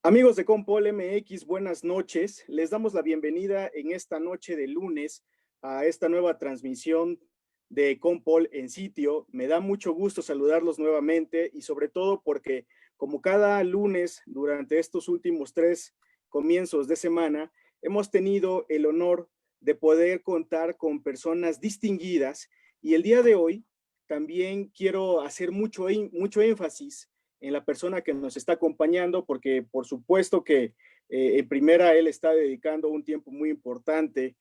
Amigos de Compol MX, buenas noches. Les damos la bienvenida en esta noche de lunes a esta nueva transmisión de Compol en sitio. Me da mucho gusto saludarlos nuevamente y sobre todo porque como cada lunes durante estos últimos 3 comienzos de semana, hemos tenido el honor de poder contar con personas distinguidas y el día de hoy también quiero hacer mucho énfasis en la persona que nos está acompañando, porque por supuesto que en primera él está dedicando un tiempo muy importante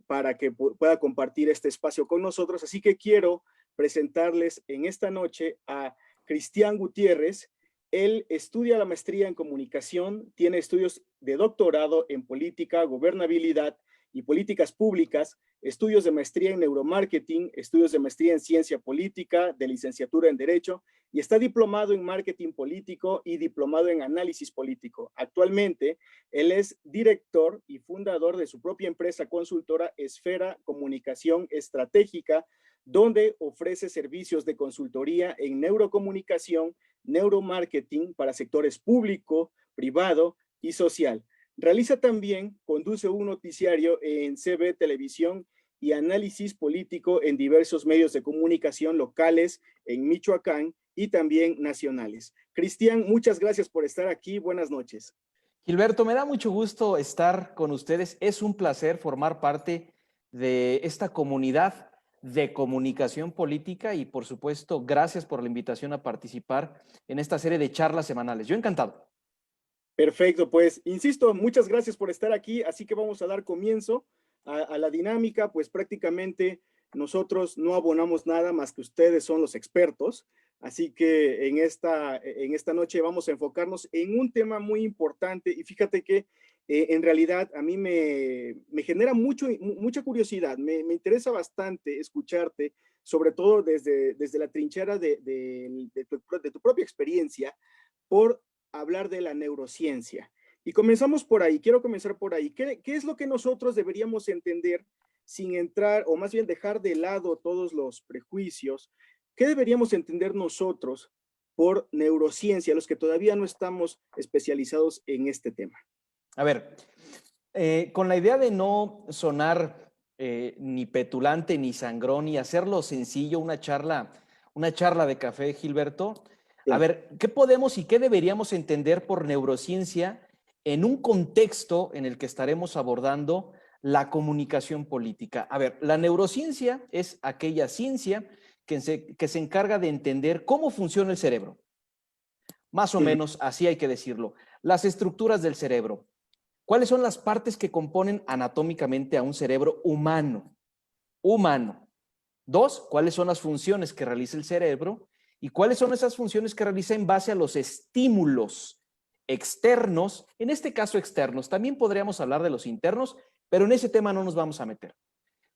para que pueda compartir este espacio con nosotros. Así que quiero presentarles en esta noche a Cristian Gutiérrez. Él estudia la maestría en comunicación, tiene estudios de doctorado en política, gobernabilidad y políticas públicas, estudios de maestría en neuromarketing, estudios de maestría en ciencia política, de licenciatura en Derecho, y está diplomado en marketing político y diplomado en análisis político. Actualmente, él es director y fundador de su propia empresa consultora Esfera Comunicación Estratégica, donde ofrece servicios de consultoría en neurocomunicación, neuromarketing para sectores público, privado y social. Realiza también, conduce un noticiario en CB Televisión y análisis político en diversos medios de comunicación locales en Michoacán y también nacionales. Cristian, muchas gracias por estar aquí. Buenas noches. Gilberto, me da mucho gusto estar con ustedes. Es un placer formar parte de esta comunidad de comunicación política y, por supuesto, gracias por la invitación a participar en esta serie de charlas semanales. Yo encantado. Perfecto, pues insisto, muchas gracias por estar aquí, así que vamos a dar comienzo a la dinámica. Pues prácticamente nosotros no abonamos nada más que ustedes son los expertos, así que en esta noche vamos a enfocarnos en un tema muy importante y fíjate que en realidad a mí me genera mucha curiosidad, me interesa bastante escucharte, sobre todo desde la trinchera de tu propia experiencia, por hablar de la neurociencia. Y comenzamos por ahí, quiero comenzar por ahí. ¿Qué es lo que nosotros deberíamos entender sin entrar, o más bien dejar de lado todos los prejuicios? ¿Qué deberíamos entender nosotros por neurociencia, los que todavía no estamos especializados en este tema? A ver, con la idea de no sonar ni petulante ni sangrón y hacerlo sencillo, una charla de café, Gilberto. A Claro. ver, ¿qué podemos y qué deberíamos entender por neurociencia en un contexto en el que estaremos abordando la comunicación política? A ver, la neurociencia es aquella ciencia que se encarga de entender cómo funciona el cerebro. Más o menos así hay que decirlo. Las estructuras del cerebro. ¿Cuáles son las partes que componen anatómicamente a un cerebro humano? Humano. Dos, ¿cuáles son las funciones que realiza el cerebro? ¿Y cuáles son esas funciones que realiza en base a los estímulos externos? En este caso externos, también podríamos hablar de los internos, pero en ese tema no nos vamos a meter.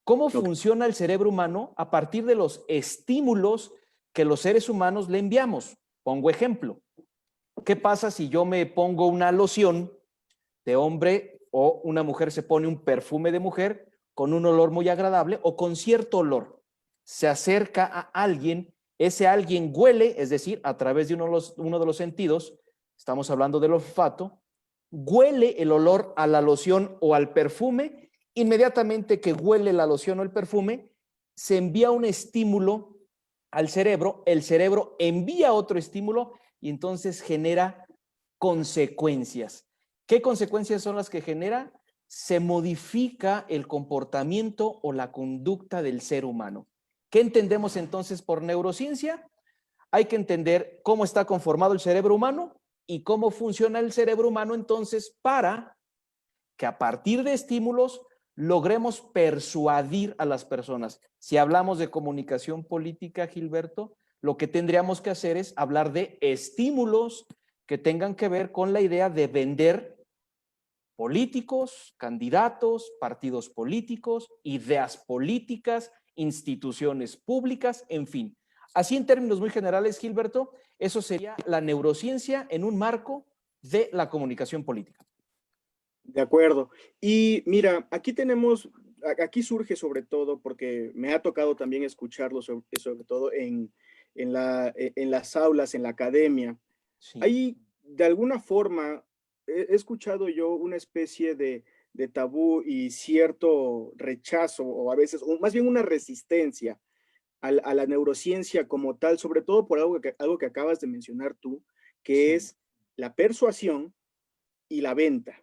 ¿Cómo Okay. funciona el cerebro humano a partir de los estímulos que los seres humanos le enviamos? Pongo ejemplo. ¿Qué pasa si yo me pongo una loción de hombre o una mujer se pone un perfume de mujer con un olor muy agradable o con cierto olor? Se acerca a alguien, ese alguien huele, es decir, a través de uno de los sentidos, estamos hablando del olfato, huele el olor a la loción o al perfume, inmediatamente que huele la loción o el perfume, se envía un estímulo al cerebro, el cerebro envía otro estímulo y entonces genera consecuencias. ¿Qué consecuencias son las que genera? Se modifica el comportamiento o la conducta del ser humano. ¿Qué entendemos entonces por neurociencia? Hay que entender cómo está conformado el cerebro humano y cómo funciona el cerebro humano entonces para que a partir de estímulos logremos persuadir a las personas. Si hablamos de comunicación política, Gilberto, lo que tendríamos que hacer es hablar de estímulos que tengan que ver con la idea de vender políticos, candidatos, partidos políticos, ideas políticas, instituciones públicas, en fin. Así en términos muy generales, Gilberto, eso sería la neurociencia en un marco de la comunicación política. De acuerdo. Y mira, aquí surge sobre todo, porque me ha tocado también escucharlo, sobre todo en las aulas, en la academia. Sí. Hay de alguna forma he escuchado yo una especie de tabú y cierto rechazo, o a veces, o más bien una resistencia a la neurociencia como tal, sobre todo por algo que acabas de mencionar tú, que Sí. es la persuasión y la venta,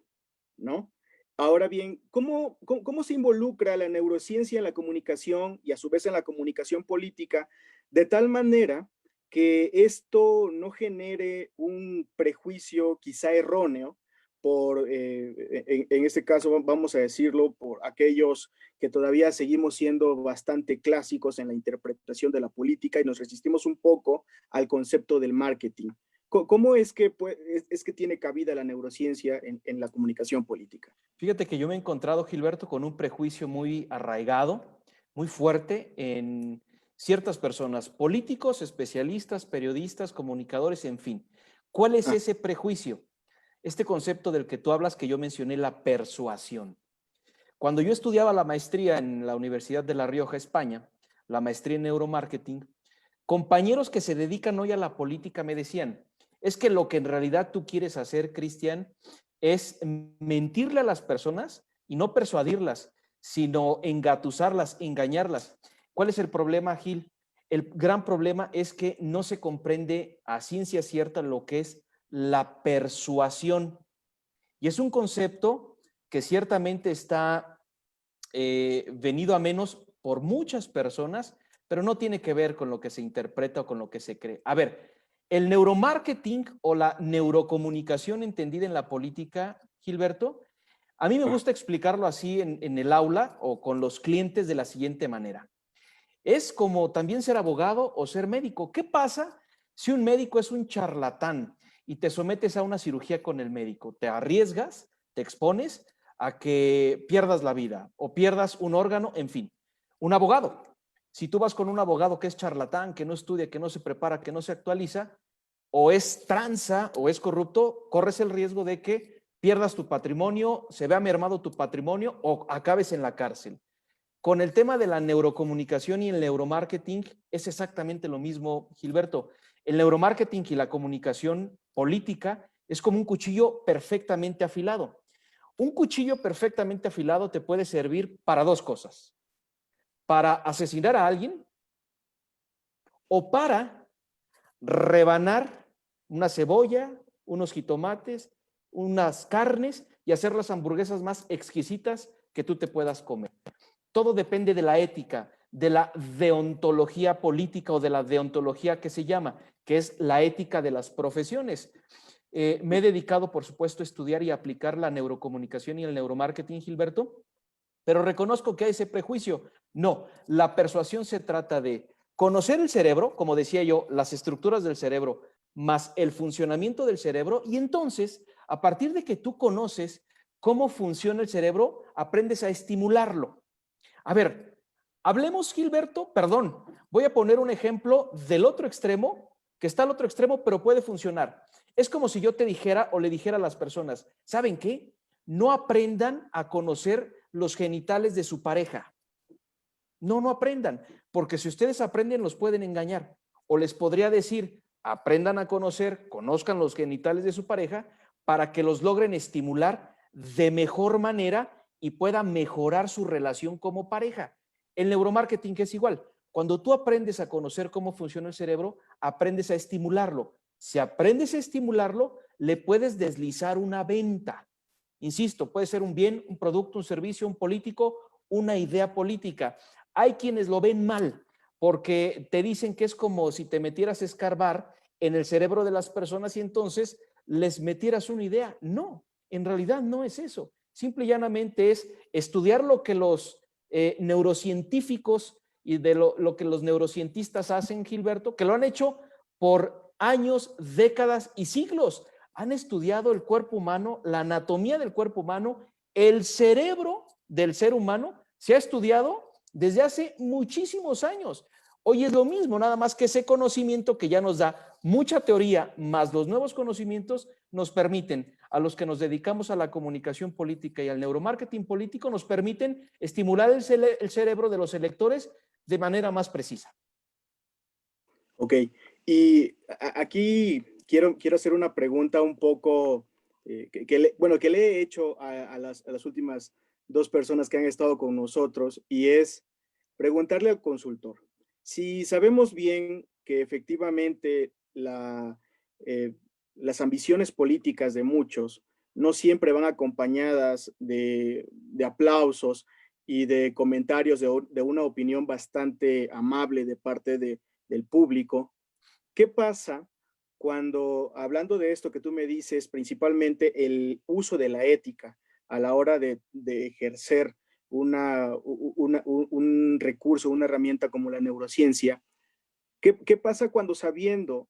¿no? Ahora bien, ¿cómo se involucra la neurociencia en la comunicación y a su vez en la comunicación política de tal manera que esto no genere un prejuicio quizá erróneo por, en este caso vamos a decirlo, por aquellos que todavía seguimos siendo bastante clásicos en la interpretación de la política y nos resistimos un poco al concepto del marketing? ¿Cómo es que, es que tiene cabida la neurociencia en la comunicación política? Fíjate que yo me he encontrado, Gilberto, con un prejuicio muy arraigado, muy fuerte en ciertas personas, políticos, especialistas, periodistas, comunicadores, en fin. ¿Cuál es Ah, ese prejuicio? Este concepto del que tú hablas, que yo mencioné, la persuasión. Cuando yo estudiaba la maestría en la Universidad de La Rioja, España, la maestría en neuromarketing, compañeros que se dedican hoy a la política me decían, es que lo que en realidad tú quieres hacer, Cristian, es mentirle a las personas y no persuadirlas, sino engatusarlas, engañarlas. ¿Cuál es el problema, Gil? El gran problema es que no se comprende a ciencia cierta lo que es la persuasión. Y es un concepto que ciertamente está venido a menos por muchas personas, pero no tiene que ver con lo que se interpreta o con lo que se cree. A ver, el neuromarketing o la neurocomunicación entendida en la política, Gilberto, a mí me ah, gusta explicarlo así en el aula o con los clientes de la siguiente manera. Es como también ser abogado o ser médico. ¿Qué pasa si un médico es un charlatán y te sometes a una cirugía con el médico? Te arriesgas, te expones a que pierdas la vida o pierdas un órgano, en fin. Un abogado. Si tú vas con un abogado que es charlatán, que no estudia, que no se prepara, que no se actualiza, o es tranza o es corrupto, corres el riesgo de que pierdas tu patrimonio, se vea mermado tu patrimonio o acabes en la cárcel. Con el tema de la neurocomunicación y el neuromarketing es exactamente lo mismo, Gilberto. El neuromarketing y la comunicación política es como un cuchillo perfectamente afilado. Un cuchillo perfectamente afilado te puede servir para dos cosas: para asesinar a alguien o para rebanar una cebolla, unos jitomates, unas carnes y hacer las hamburguesas más exquisitas que tú te puedas comer. Todo depende de la ética, de la deontología política o de la deontología que se llama, que es la ética de las profesiones. Me he dedicado, por supuesto, a estudiar y aplicar la neurocomunicación y el neuromarketing, Gilberto, pero reconozco que hay ese prejuicio. No, la persuasión se trata de conocer el cerebro, como decía yo, las estructuras del cerebro, más el funcionamiento del cerebro, y entonces, a partir de que tú conoces cómo funciona el cerebro, aprendes a estimularlo. A ver, hablemos, Gilberto, perdón, voy a poner un ejemplo del otro extremo, que está al otro extremo, pero puede funcionar. Es como si yo te dijera o le dijera a las personas, ¿saben qué? No aprendan a conocer los genitales de su pareja. No, no aprendan, porque si ustedes aprenden, los pueden engañar. O les podría decir, aprendan a conocer, conozcan los genitales de su pareja para que los logren estimular de mejor manera y puedan mejorar su relación como pareja. El neuromarketing es igual. Cuando tú aprendes a conocer cómo funciona el cerebro, aprendes a estimularlo. Si aprendes a estimularlo, le puedes deslizar una venta. Insisto, puede ser un bien, un producto, un servicio, un político, una idea política. Hay quienes lo ven mal porque te dicen que es como si te metieras a escarbar en el cerebro de las personas y entonces les metieras una idea. No, en realidad no es eso. Simple y llanamente es estudiar lo que los neurocientíficos y de lo que los neurocientistas hacen, Gilberto, que lo han hecho por años, décadas y siglos. Han estudiado el cuerpo humano, la anatomía del cuerpo humano, el cerebro del ser humano se ha estudiado desde hace muchísimos años. Hoy es lo mismo, nada más que ese conocimiento que ya nos da mucha teoría, más los nuevos conocimientos nos permiten, a los que nos dedicamos a la comunicación política y al neuromarketing político, nos permiten estimular el cerebro de los electores de manera más precisa. ok, y aquí quiero hacer una pregunta un poco que le he hecho a las últimas dos personas que han estado con nosotros, y es preguntarle al consultor, si sabemos bien que efectivamente eh, las ambiciones políticas de muchos no siempre van acompañadas de aplausos y de comentarios de una opinión bastante amable de parte del público. ¿Qué pasa cuando, hablando de esto que tú me dices, principalmente el uso de la ética a la hora de ejercer un recurso, una herramienta como la neurociencia? ¿Qué pasa cuando, sabiendo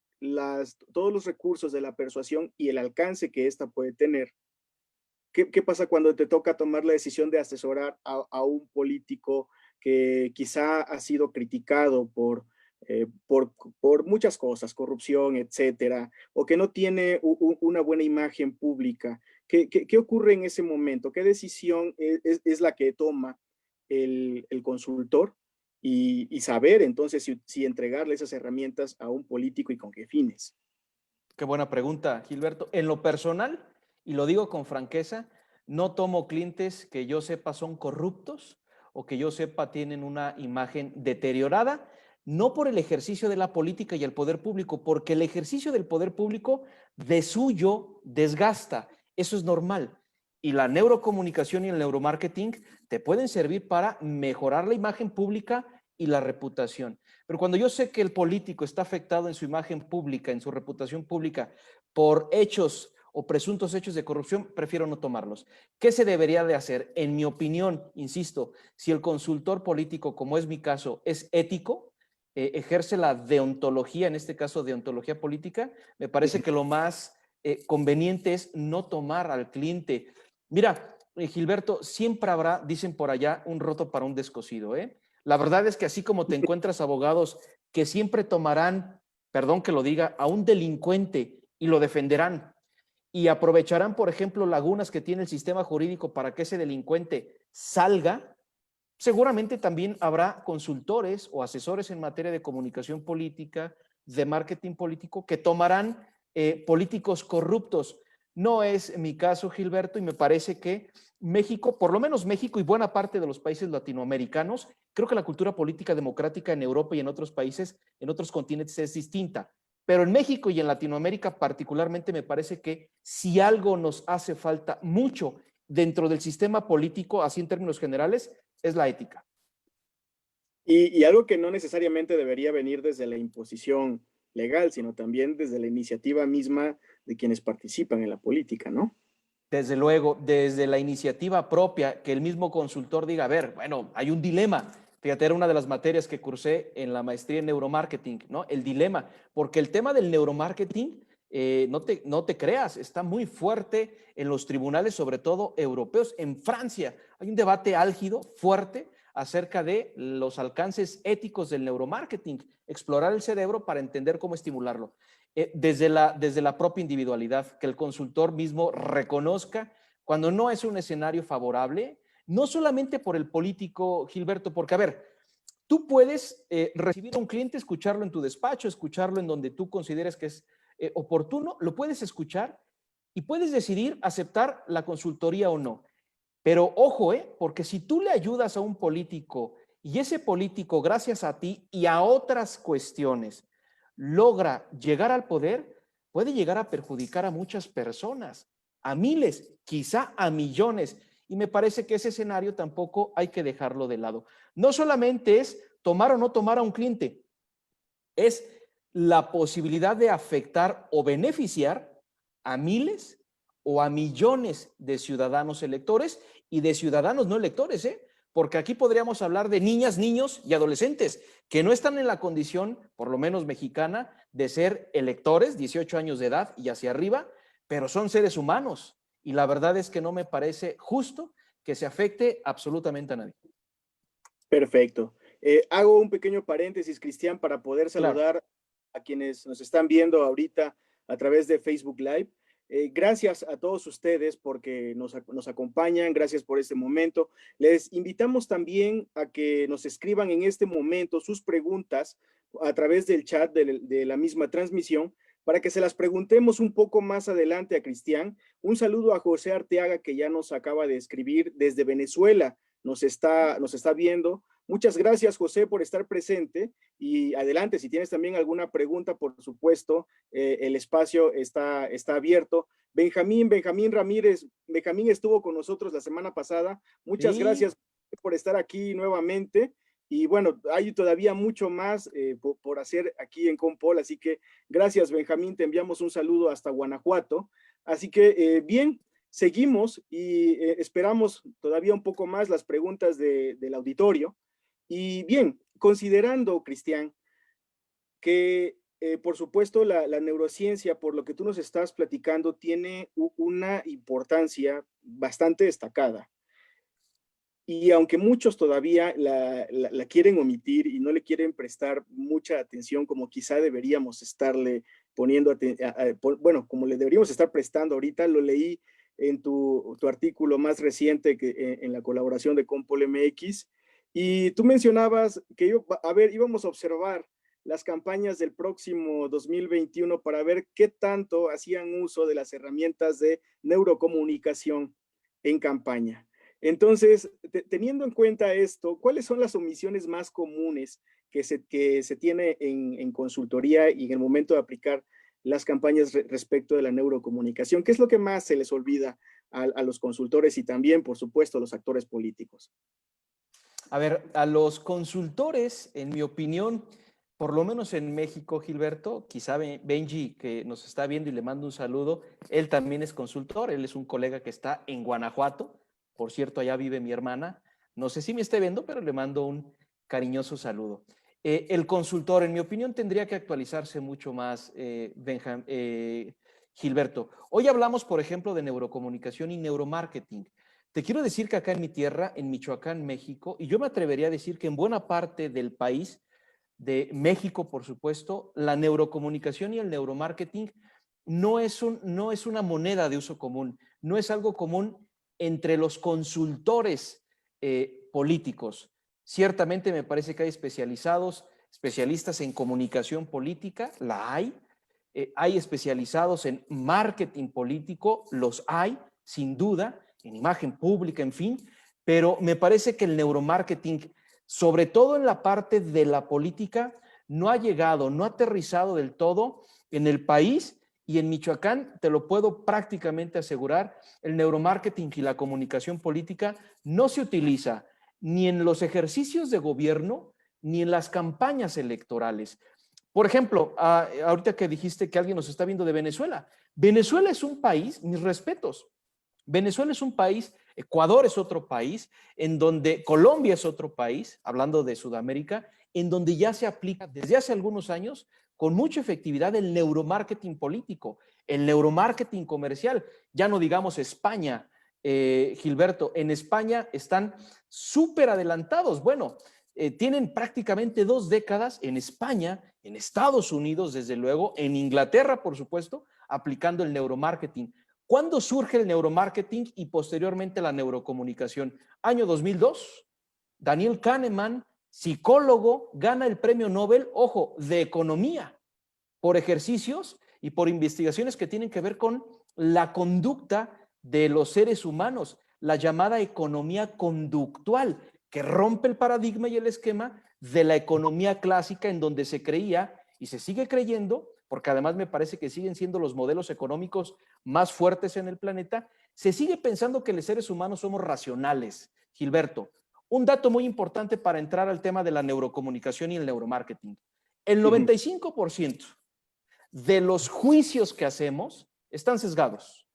todos los recursos de la persuasión y el alcance que ésta puede tener, qué pasa cuando te toca tomar la decisión de asesorar a un político que quizá ha sido criticado por muchas cosas, corrupción, etcétera, o que no tiene una buena imagen pública? ¿Qué ocurre en ese momento? ¿Qué decisión es la que toma el consultor? Y saber entonces si entregarle esas herramientas a un político y con qué fines. Qué buena pregunta, Gilberto. En lo personal, y lo digo con franqueza, no tomo clientes que yo sepa son corruptos o que yo sepa tienen una imagen deteriorada, no por el ejercicio de la política y el poder público, porque el ejercicio del poder público de suyo desgasta. Eso es normal. Y la neurocomunicación y el neuromarketing te pueden servir para mejorar la imagen pública y la reputación. Pero cuando yo sé que el político está afectado en su imagen pública, en su reputación pública, por hechos o presuntos hechos de corrupción, prefiero no tomarlos. ¿Qué se debería de hacer? En mi opinión, insisto, si el consultor político, como es mi caso, es ético, ejerce la deontología, en este caso deontología política, me parece que lo más conveniente es no tomar al cliente. Mira, Gilberto, siempre habrá, dicen por allá, un roto para un descosido, ¿eh? La verdad es que así como te encuentras abogados que siempre tomarán, perdón que lo diga, a un delincuente y lo defenderán y aprovecharán, por ejemplo, lagunas que tiene el sistema jurídico para que ese delincuente salga, seguramente también habrá consultores o asesores en materia de comunicación política, de marketing político, que tomarán políticos corruptos. No es mi caso, Gilberto, y me parece que México, por lo menos México y buena parte de los países latinoamericanos, creo que la cultura política democrática en Europa y en otros países, en otros continentes es distinta. Pero en México y en Latinoamérica particularmente me parece que si algo nos hace falta mucho dentro del sistema político, así en términos generales, es la ética. Y algo que no necesariamente debería venir desde la imposición legal, sino también desde la iniciativa misma de quienes participan en la política, ¿no? Desde luego, desde la iniciativa propia, que el mismo consultor diga, a ver, bueno, hay un dilema. Fíjate, era una de las materias que cursé en la maestría en neuromarketing, ¿no? El dilema, porque el tema del neuromarketing, no te creas, está muy fuerte en los tribunales, sobre todo europeos. En Francia hay un debate álgido, fuerte, acerca de los alcances éticos del neuromarketing, explorar el cerebro para entender cómo estimularlo. Desde la propia individualidad, que el consultor mismo reconozca cuando no es un escenario favorable, no solamente por el político, Gilberto, porque a ver, tú puedes recibir a un cliente, escucharlo en tu despacho, escucharlo en donde tú consideres que es oportuno, lo puedes escuchar y puedes decidir aceptar la consultoría o no. Pero ojo, porque si tú le ayudas a un político y ese político, gracias a ti y a otras cuestiones, logra llegar al poder, puede llegar a perjudicar a muchas personas, a miles, quizá a millones. Y me parece que ese escenario tampoco hay que dejarlo de lado. No solamente es tomar o no tomar a un cliente, es la posibilidad de afectar o beneficiar a miles o a millones de ciudadanos electores y de ciudadanos no electores, porque aquí podríamos hablar de niñas, niños y adolescentes que no están en la condición, por lo menos mexicana, de ser electores, 18 años de edad y hacia arriba, pero son seres humanos. Y la verdad es que no me parece justo que se afecte absolutamente a nadie. Perfecto. Hago un pequeño paréntesis, Cristian, para poder Claro. saludar a quienes nos están viendo ahorita a través de Facebook Live. Gracias a todos ustedes porque nos acompañan, gracias por este momento. Les invitamos también a que nos escriban en este momento sus preguntas a través del chat de la misma transmisión para que se las preguntemos un poco más adelante a Cristian. Un saludo a José Arteaga, que ya nos acaba de escribir desde Venezuela, nos está viendo. Muchas gracias, José, por estar presente, y adelante, si tienes también alguna pregunta, por supuesto, el espacio está abierto. Benjamín Ramírez, Benjamín estuvo con nosotros la semana pasada. Muchas gracias por estar aquí nuevamente. Y bueno, hay todavía mucho más por hacer aquí en Compol, así que gracias, Benjamín, te enviamos un saludo hasta Guanajuato. Así que bien, seguimos y esperamos todavía un poco más las preguntas del auditorio. Y bien, considerando, Cristian, que por supuesto la neurociencia, por lo que tú nos estás platicando, tiene una importancia bastante destacada. Y aunque muchos todavía la quieren omitir y no le quieren prestar mucha atención, como quizá deberíamos estarle poniendo, bueno, como le deberíamos estar prestando ahorita, lo leí en tu artículo más reciente en la colaboración de Compol MX, y tú mencionabas que íbamos a observar las campañas del próximo 2021 para ver qué tanto hacían uso de las herramientas de neurocomunicación en campaña. Entonces, teniendo en cuenta esto, ¿cuáles son las omisiones más comunes que se tiene en consultoría y en el momento de aplicar las campañas respecto de la neurocomunicación? ¿Qué es lo que más se les olvida a los consultores y también, por supuesto, a los actores políticos? A ver, a los consultores, en mi opinión, por lo menos en México, Gilberto, quizá Benji, que nos está viendo y le mando un saludo, él también es consultor, él es un colega que está en Guanajuato. Por cierto, allá vive mi hermana. No sé si me esté viendo, pero le mando un cariñoso saludo. El consultor, en mi opinión, tendría que actualizarse mucho más, Gilberto. Hoy hablamos, por ejemplo, de neurocomunicación y neuromarketing. Te quiero decir que acá en mi tierra, en Michoacán, México, y yo me atrevería a decir que en buena parte del país, de México, por supuesto, la neurocomunicación y el neuromarketing no es una moneda de uso común, no es algo común entre los consultores políticos. Ciertamente me parece que hay especialistas en comunicación política, la hay especializados en marketing político, los hay, sin duda, en imagen pública, en fin, pero me parece que el neuromarketing, sobre todo en la parte de la política, no ha llegado, no ha aterrizado del todo en el país. Y en Michoacán, te lo puedo prácticamente asegurar, el neuromarketing y la comunicación política no se utiliza ni en los ejercicios de gobierno ni en las campañas electorales. Por ejemplo, ahorita que dijiste que alguien nos está viendo de Venezuela. Venezuela es un país, mis respetos, Venezuela es un país, Ecuador es otro país, en donde Colombia es otro país, hablando de Sudamérica, en donde ya se aplica desde hace algunos años con mucha efectividad el neuromarketing político, el neuromarketing comercial. Ya no digamos España, Gilberto, en España están súper adelantados. Bueno, tienen prácticamente 2 décadas en España, en Estados Unidos, desde luego, en Inglaterra, por supuesto, aplicando el neuromarketing. ¿Cuándo surge el neuromarketing y posteriormente la neurocomunicación? Año 2002, Daniel Kahneman, psicólogo, gana el premio Nobel, ojo, de economía, por ejercicios y por investigaciones que tienen que ver con la conducta de los seres humanos, la llamada economía conductual, que rompe el paradigma y el esquema de la economía clásica, en donde se creía y se sigue creyendo, porque además me parece que siguen siendo los modelos económicos más fuertes en el planeta, se sigue pensando que los seres humanos somos racionales. Gilberto, un dato muy importante para entrar al tema de la neurocomunicación y el neuromarketing. El 95% de los juicios que hacemos están sesgados.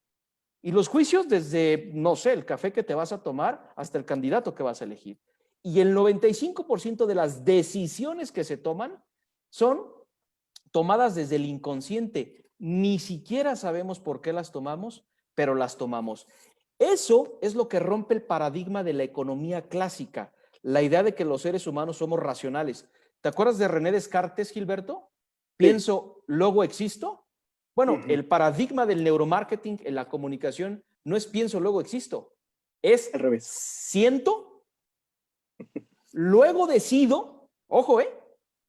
Y los juicios desde, no sé, el café que te vas a tomar hasta el candidato que vas a elegir. Y el 95% de las decisiones que se toman son tomadas desde el inconsciente. Ni siquiera sabemos por qué las tomamos, pero las tomamos. Eso es lo que rompe el paradigma de la economía clásica, la idea de que los seres humanos somos racionales. ¿Te acuerdas de René Descartes, Gilberto? Pienso, luego existo. Bueno, el paradigma del neuromarketing en la comunicación no es pienso, luego existo. Es al revés. Siento, luego decido, ojo,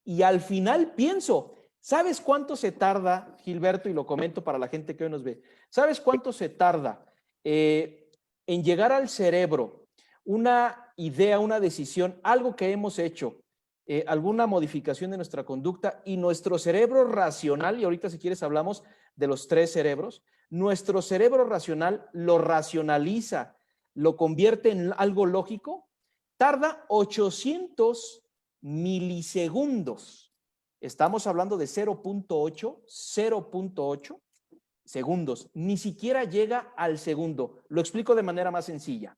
y al final pienso. ¿Sabes cuánto se tarda, Gilberto? Y lo comento para la gente que hoy nos ve. ¿Sabes cuánto se tarda en llegar al cerebro una idea, una decisión, algo que hemos hecho, alguna modificación de nuestra conducta y nuestro cerebro racional, y ahorita si quieres hablamos de los tres cerebros, nuestro cerebro racional lo racionaliza, lo convierte en algo lógico, tarda 800 milisegundos. Estamos hablando de 0.8 segundos. Ni siquiera llega al segundo. Lo explico de manera más sencilla.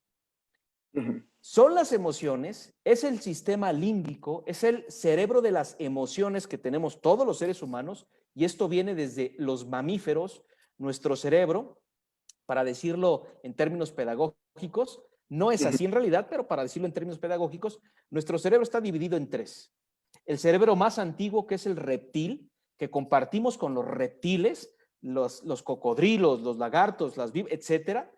Son las emociones, es el sistema límbico, es el cerebro de las emociones que tenemos todos los seres humanos, y esto viene desde los mamíferos. Nuestro cerebro, para decirlo en términos pedagógicos, no es así en realidad, pero para decirlo en términos pedagógicos, nuestro cerebro está dividido en tres. El cerebro más antiguo, que es el reptil, que compartimos con los reptiles, los cocodrilos, los lagartos, las víboras, etcétera.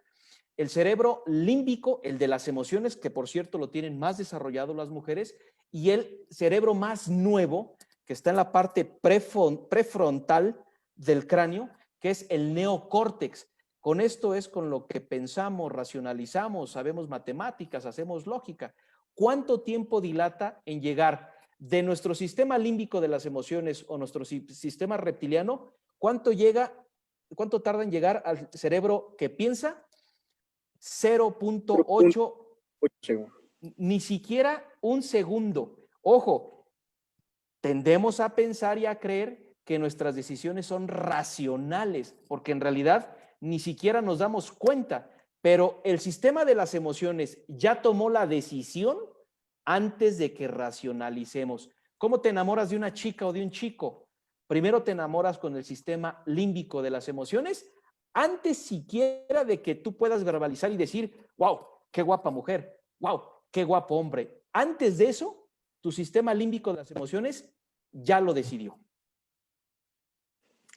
El cerebro límbico, el de las emociones, que por cierto lo tienen más desarrollado las mujeres, y el cerebro más nuevo, que está en la parte prefrontal del cráneo, que es el neocórtex. Con esto es con lo que pensamos, racionalizamos, sabemos matemáticas, hacemos lógica. ¿Cuánto tiempo dilata en llegar de nuestro sistema límbico de las emociones o nuestro sistema reptiliano? ¿Cuánto tarda en llegar al cerebro que piensa? 0.8, ni siquiera un segundo. Ojo, tendemos a pensar y a creer que nuestras decisiones son racionales, porque en realidad ni siquiera nos damos cuenta, pero el sistema de las emociones ya tomó la decisión antes de que racionalicemos. ¿Cómo te enamoras de una chica o de un chico? Primero te enamoras con el sistema límbico de las emociones, antes siquiera de que tú puedas verbalizar y decir, wow, qué guapa mujer, wow, qué guapo hombre. Antes de eso, tu sistema límbico de las emociones ya lo decidió.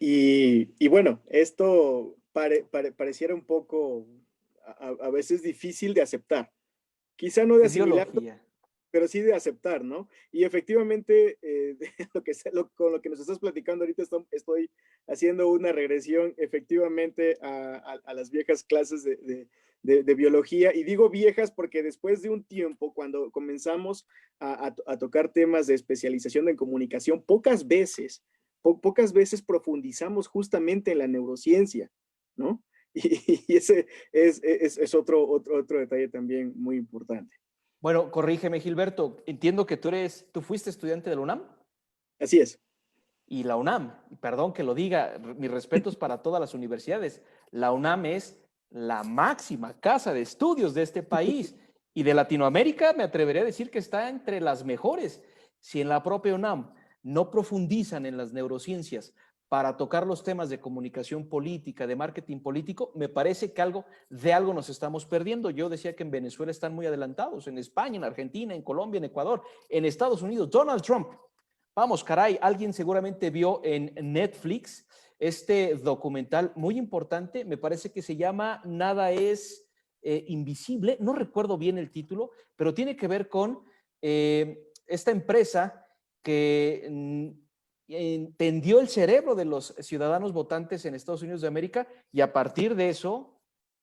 Y bueno, esto pareciera un poco a veces difícil de aceptar. Quizá no de asimilar, pero sí de aceptar, ¿no? Y efectivamente, con lo que nos estás platicando ahorita estoy haciendo una regresión efectivamente a las viejas clases de biología. Y digo viejas porque después de un tiempo, cuando comenzamos a tocar temas de especialización en comunicación, pocas veces profundizamos justamente en la neurociencia, ¿no? Y ese es otro detalle también muy importante. Bueno, corrígeme, Gilberto. Entiendo que tú fuiste estudiante de la UNAM. Así es. Y la UNAM, perdón que lo diga, mis respetos para todas las universidades. La UNAM es la máxima casa de estudios de este país y de Latinoamérica. Me atrevería a decir que está entre las mejores. Si en la propia UNAM no profundizan en las neurociencias para tocar los temas de comunicación política, de marketing político, me parece que algo nos estamos perdiendo. Yo decía que en Venezuela están muy adelantados, en España, en Argentina, en Colombia, en Ecuador, en Estados Unidos. Donald Trump. Vamos, caray, alguien seguramente vio en Netflix este documental muy importante, me parece que se llama Nada es invisible, no recuerdo bien el título, pero tiene que ver con esta empresa que entendió el cerebro de los ciudadanos votantes en Estados Unidos de América y a partir de eso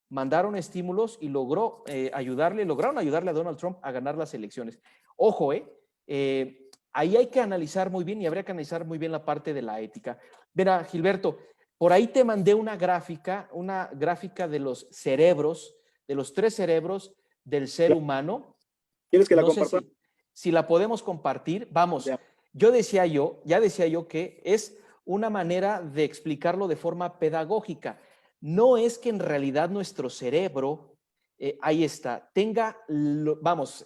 mandaron estímulos y lograron ayudarle a Donald Trump a ganar las elecciones. Ojo, ahí hay que analizar muy bien y habría que analizar muy bien la parte de la ética. Verá, Gilberto, por ahí te mandé una gráfica de los cerebros, de los tres cerebros del ser humano. ¿Quieres que la comparta? Si la podemos compartir, vamos. Ya decía yo que es una manera de explicarlo de forma pedagógica. No es que en realidad nuestro cerebro, ahí está,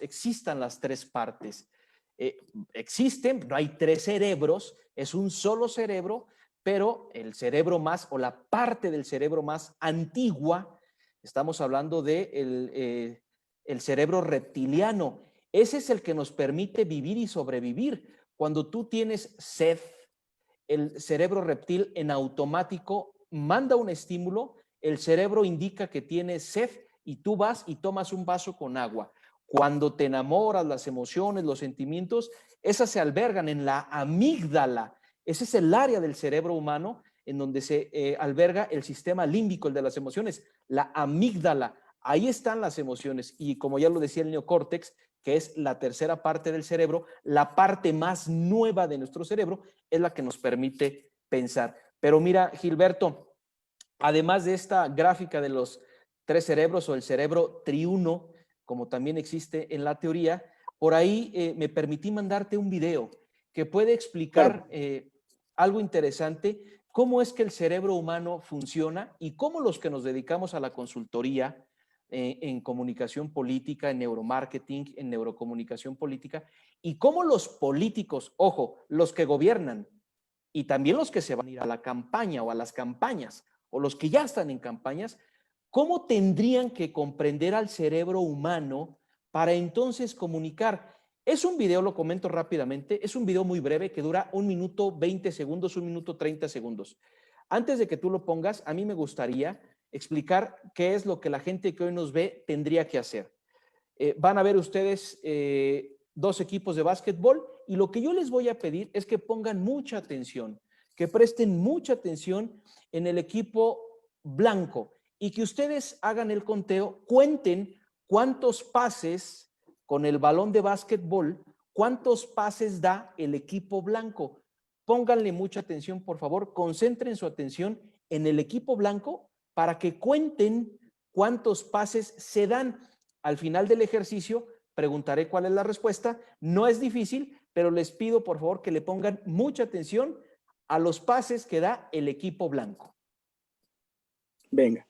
existan las tres partes. Existen, no hay tres cerebros, es un solo cerebro, pero el cerebro más o la parte del cerebro más antigua, estamos hablando de el cerebro reptiliano. Ese es el que nos permite vivir y sobrevivir. Cuando tú tienes sed, el cerebro reptil en automático manda un estímulo, el cerebro indica que tienes sed y tú vas y tomas un vaso con agua. Cuando te enamoras, las emociones, los sentimientos, esas se albergan en la amígdala, Ese es el área del cerebro humano en donde se alberga el sistema límbico, el de las emociones, la amígdala. Ahí están las emociones y como ya lo decía el neocórtex, que es la tercera parte del cerebro, la parte más nueva de nuestro cerebro, es la que nos permite pensar. Pero mira, Gilberto, además de esta gráfica de los tres cerebros o el cerebro triuno, como también existe en la teoría, por ahí me permití mandarte un video que puede explicar algo interesante, cómo es que el cerebro humano funciona y cómo los que nos dedicamos a la consultoría en comunicación política, en neuromarketing, en neurocomunicación política, y cómo los políticos, ojo, los que gobiernan y también los que se van a ir a la campaña o a las campañas, o los que ya están en campañas, ¿cómo tendrían que comprender al cerebro humano para entonces comunicar? Es un video, lo comento rápidamente, es un video muy breve que dura 1 minuto 20 segundos, 1 minuto 30 segundos. Antes de que tú lo pongas, a mí me gustaría explicar qué es lo que la gente que hoy nos ve tendría que hacer. Van a ver ustedes 2 equipos de básquetbol y lo que yo les voy a pedir es que pongan mucha atención, que presten mucha atención en el equipo blanco y que ustedes hagan el conteo, cuenten cuántos pases con el balón de básquetbol, cuántos pases da el equipo blanco. Pónganle mucha atención, por favor, concentren su atención en el equipo blanco para que cuenten cuántos pases se dan. Al final del ejercicio preguntaré cuál es la respuesta. No es difícil, pero les pido por favor que le pongan mucha atención a los pases que da el equipo blanco. Venga.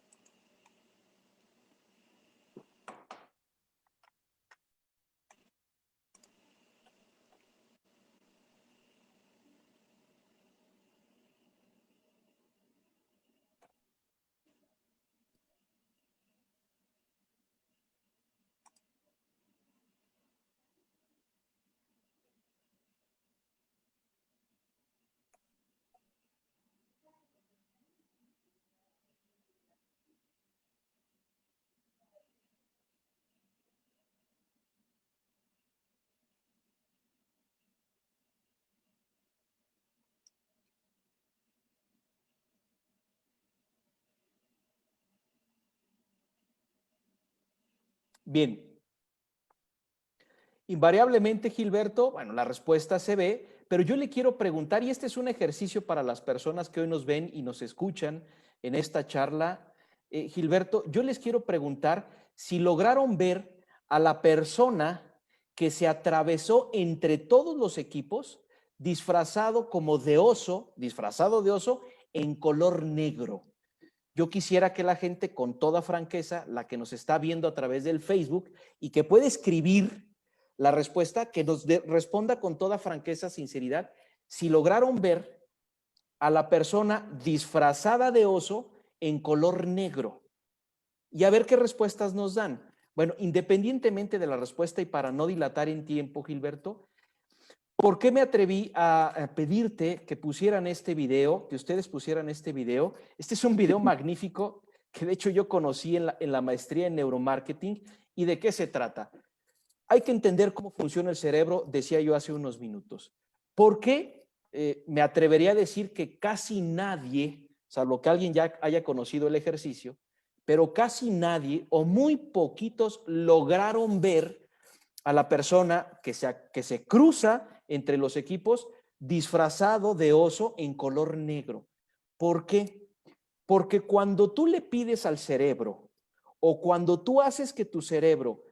Bien. Invariablemente, Gilberto, bueno, la respuesta se ve, pero yo le quiero preguntar, y este es un ejercicio para las personas que hoy nos ven y nos escuchan en esta charla, Gilberto, yo les quiero preguntar si lograron ver a la persona que se atravesó entre todos los equipos disfrazado de oso en color negro. Yo quisiera que la gente, con toda franqueza, la que nos está viendo a través del Facebook y que puede escribir la respuesta, que nos responda con toda franqueza, sinceridad, si lograron ver a la persona disfrazada de oso en color negro y a ver qué respuestas nos dan. Bueno, independientemente de la respuesta y para no dilatar en tiempo, Gilberto, ¿por qué me atreví a pedirte que pusieran este video, que ustedes pusieran este video? Este es un video magnífico que de hecho yo conocí en la maestría en neuromarketing. ¿Y de qué se trata? Hay que entender cómo funciona el cerebro, decía yo hace unos minutos. ¿Por qué? Me atrevería a decir que casi nadie, salvo que alguien ya haya conocido el ejercicio, pero casi nadie o muy poquitos lograron ver a la persona que se cruza entre los equipos disfrazado de oso en color negro. ¿Por qué? Porque cuando tú le pides al cerebro o cuando tú haces que tu cerebro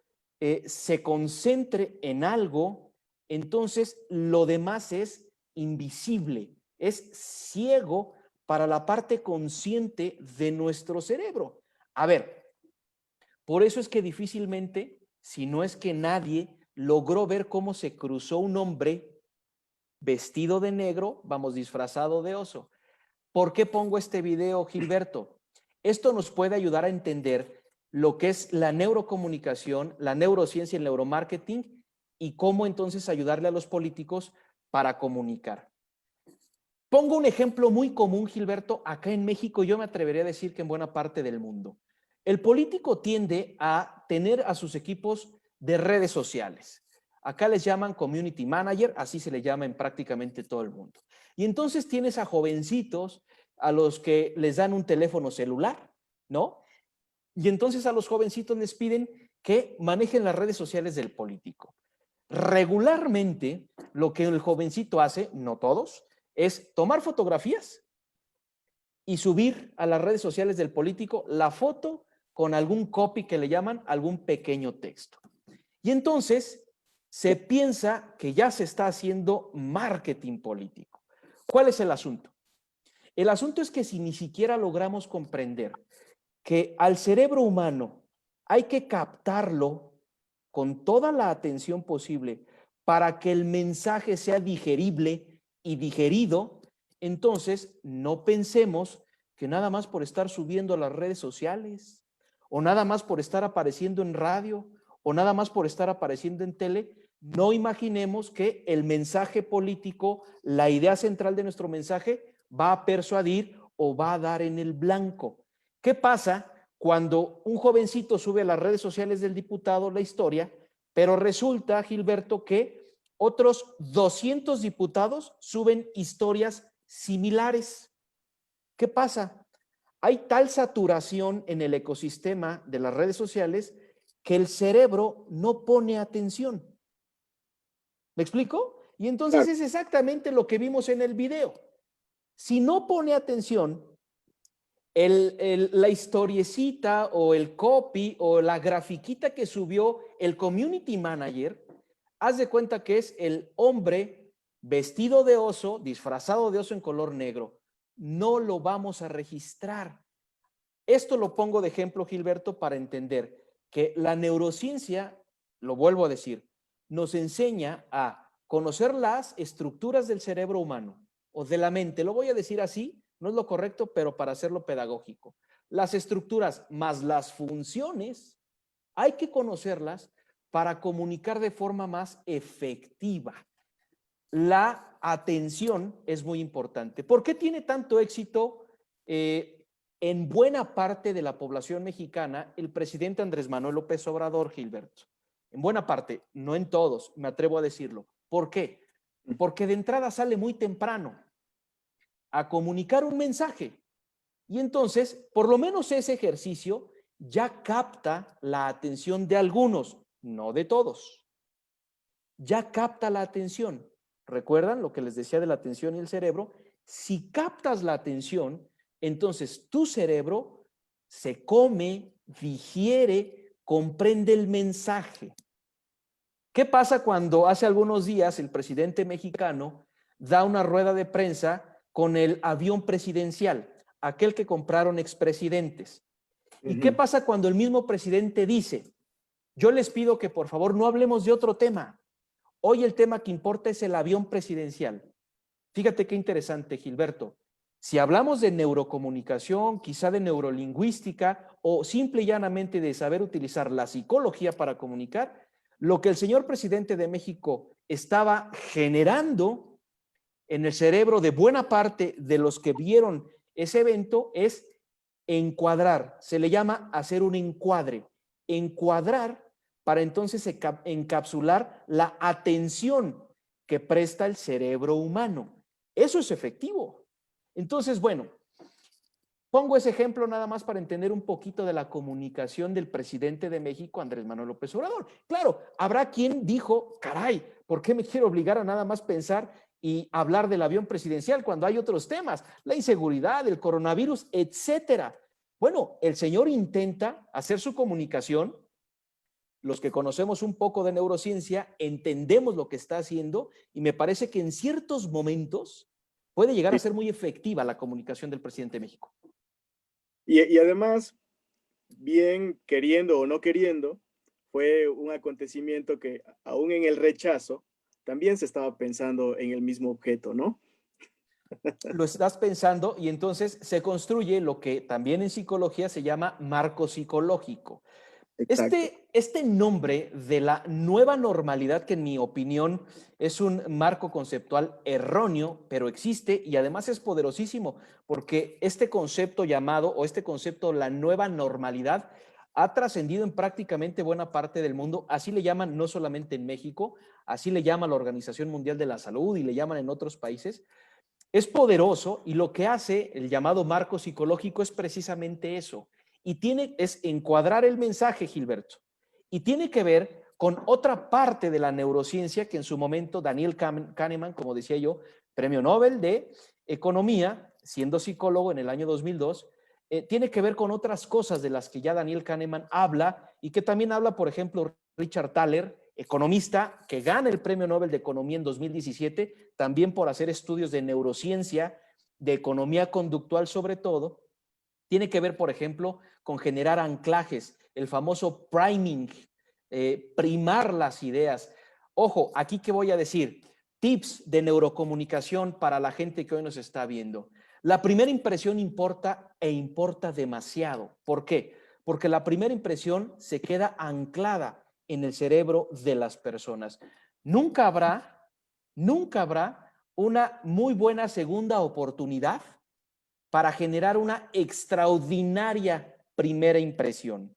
se concentre en algo, entonces lo demás es invisible, es ciego para la parte consciente de nuestro cerebro. A ver, por eso es que difícilmente, si no es que nadie logró ver cómo se cruzó un hombre vestido de negro, vamos, disfrazado de oso. ¿Por qué pongo este video, Gilberto? Esto nos puede ayudar a entender lo que es la neurocomunicación, la neurociencia y el neuromarketing y cómo entonces ayudarle a los políticos para comunicar. Pongo un ejemplo muy común, Gilberto, acá en México, yo me atrevería a decir que en buena parte del mundo. El político tiende a tener a sus equipos de redes sociales. Acá les llaman community manager, así se le llama en prácticamente todo el mundo. Y entonces tienes a jovencitos a los que les dan un teléfono celular, ¿no? Y entonces a los jovencitos les piden que manejen las redes sociales del político. Regularmente, lo que el jovencito hace, no todos, es tomar fotografías y subir a las redes sociales del político la foto con algún copy que le llaman, algún pequeño texto. Y entonces se piensa que ya se está haciendo marketing político. ¿Cuál es el asunto? El asunto es que si ni siquiera logramos comprender que al cerebro humano hay que captarlo con toda la atención posible para que el mensaje sea digerible y digerido, entonces no pensemos que nada más por estar subiendo a las redes sociales o nada más por estar apareciendo en radio o nada más por estar apareciendo en tele, no imaginemos que el mensaje político, la idea central de nuestro mensaje va a persuadir o va a dar en el blanco. ¿Qué pasa cuando un jovencito sube a las redes sociales del diputado la historia, pero resulta, Gilberto, que otros 200 diputados suben historias similares? ¿Qué pasa? Hay tal saturación en el ecosistema de las redes sociales que el cerebro no pone atención. ¿Me explico? Y entonces Claro. es exactamente lo que vimos en el video. Si no pone atención, la historiecita o el copy o la grafiquita que subió el community manager, haz de cuenta que es el hombre vestido de oso, disfrazado de oso en color negro. No lo vamos a registrar. Esto lo pongo de ejemplo, Gilberto, para entender que la neurociencia, lo vuelvo a decir, nos enseña a conocer las estructuras del cerebro humano o de la mente. Lo voy a decir así, no es lo correcto, pero para hacerlo pedagógico. Las estructuras más las funciones, hay que conocerlas para comunicar de forma más efectiva. La atención es muy importante. ¿Por qué tiene tanto éxito en buena parte de la población mexicana el presidente Andrés Manuel López Obrador, Gilberto? En buena parte, no en todos, me atrevo a decirlo. ¿Por qué? Porque de entrada sale muy temprano a comunicar un mensaje. Y entonces, por lo menos ese ejercicio ya capta la atención de algunos, no de todos. Ya capta la atención. ¿Recuerdan lo que les decía de la atención y el cerebro? Si captas la atención, entonces tu cerebro se come, digiere, comprende el mensaje. ¿Qué pasa cuando hace algunos días el presidente mexicano da una rueda de prensa con el avión presidencial, aquel que compraron expresidentes? ¿Y qué pasa cuando el mismo presidente dice, yo les pido que por favor no hablemos de otro tema? Hoy el tema que importa es el avión presidencial. Fíjate qué interesante, Gilberto. Si hablamos de neurocomunicación, quizá de neurolingüística o simple y llanamente de saber utilizar la psicología para comunicar, lo que el señor presidente de México estaba generando en el cerebro de buena parte de los que vieron ese evento es encuadrar. Se le llama hacer un encuadre. Encuadrar para entonces encapsular la atención que presta el cerebro humano. Eso es efectivo. Entonces, bueno, pongo ese ejemplo nada más para entender un poquito de la comunicación del presidente de México, Andrés Manuel López Obrador. Claro, habrá quien dijo, caray, ¿por qué me quiero obligar a nada más pensar y hablar del avión presidencial cuando hay otros temas? La inseguridad, el coronavirus, etcétera. Bueno, el señor intenta hacer su comunicación. Los que conocemos un poco de neurociencia entendemos lo que está haciendo y me parece que en ciertos momentos puede llegar a ser muy efectiva la comunicación del presidente de México. Y además, bien queriendo o no queriendo, fue un acontecimiento que aún en el rechazo también se estaba pensando en el mismo objeto, ¿no? Lo estás pensando y entonces se construye lo que también en psicología se llama marco psicológico. Exacto. Este nombre de la nueva normalidad, que en mi opinión es un marco conceptual erróneo, pero existe y además es poderosísimo, porque este concepto llamado, o este concepto, la nueva normalidad, ha trascendido en prácticamente buena parte del mundo, así le llaman no solamente en México, así le llama la Organización Mundial de la Salud y le llaman en otros países. Es poderoso y lo que hace el llamado marco psicológico es precisamente eso. Y es encuadrar el mensaje, Gilberto, y tiene que ver con otra parte de la neurociencia que en su momento Daniel Kahneman, como decía yo, premio Nobel de Economía, siendo psicólogo en el año 2002, tiene que ver con otras cosas de las que ya Daniel Kahneman habla y que también habla, por ejemplo, Richard Thaler, economista que gana el premio Nobel de Economía en 2017, también por hacer estudios de neurociencia, de economía conductual sobre todo. Tiene que ver, por ejemplo, con generar anclajes, el famoso priming, primar las ideas. Ojo, aquí qué voy a decir, tips de neurocomunicación para la gente que hoy nos está viendo. La primera impresión importa e importa demasiado. ¿Por qué? Porque la primera impresión se queda anclada en el cerebro de las personas. Nunca habrá una muy buena segunda oportunidad para generar una extraordinaria primera impresión.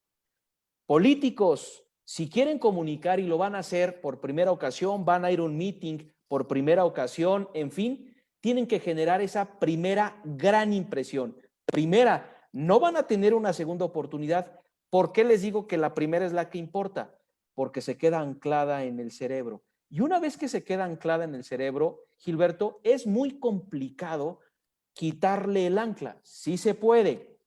Políticos, si quieren comunicar y lo van a hacer por primera ocasión, van a ir a un meeting por primera ocasión, en fin, tienen que generar esa primera gran impresión. Primera, no van a tener una segunda oportunidad. ¿Por qué les digo que la primera es la que importa? Porque se queda anclada en el cerebro. Y una vez que se queda anclada en el cerebro, Gilberto, es muy complicado quitarle el ancla. Sí se puede,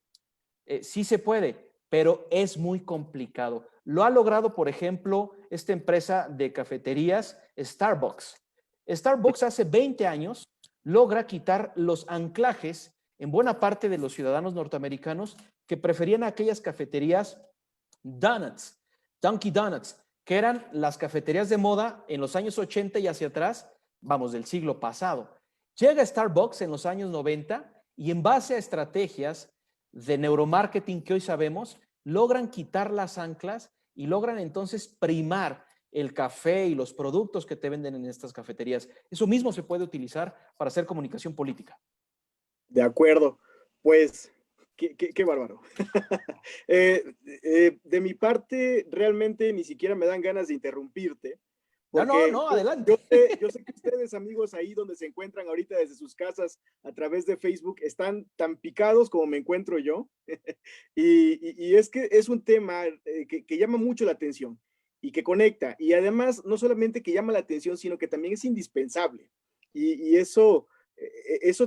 pero es muy complicado. Lo ha logrado, por ejemplo, esta empresa de cafeterías, Starbucks. Starbucks hace 20 años logra quitar los anclajes en buena parte de los ciudadanos norteamericanos que preferían aquellas cafeterías donuts, Dunkin' Donuts, que eran las cafeterías de moda en los años 80 y hacia atrás, vamos, del siglo pasado. Llega Starbucks en los años 90 y en base a estrategias de neuromarketing que hoy sabemos, logran quitar las anclas y logran entonces primar el café y los productos que te venden en estas cafeterías. Eso mismo se puede utilizar para hacer comunicación política. De acuerdo, pues qué bárbaro. De mi parte, realmente ni siquiera me dan ganas de interrumpirte, porque No, adelante. yo sé que ustedes, amigos, ahí donde se encuentran ahorita desde sus casas a través de Facebook, están tan picados como me encuentro yo. Y es que es un tema que llama mucho la atención y que conecta. Y además, no solamente que llama la atención, sino que también es indispensable. Y eso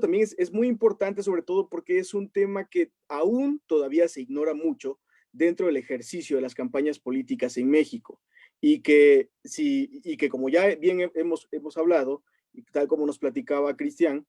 también es muy importante, sobre todo porque es un tema que aún todavía se ignora mucho dentro del ejercicio de las campañas políticas en México y que como ya bien hemos hablado, y tal como nos platicaba Cristian,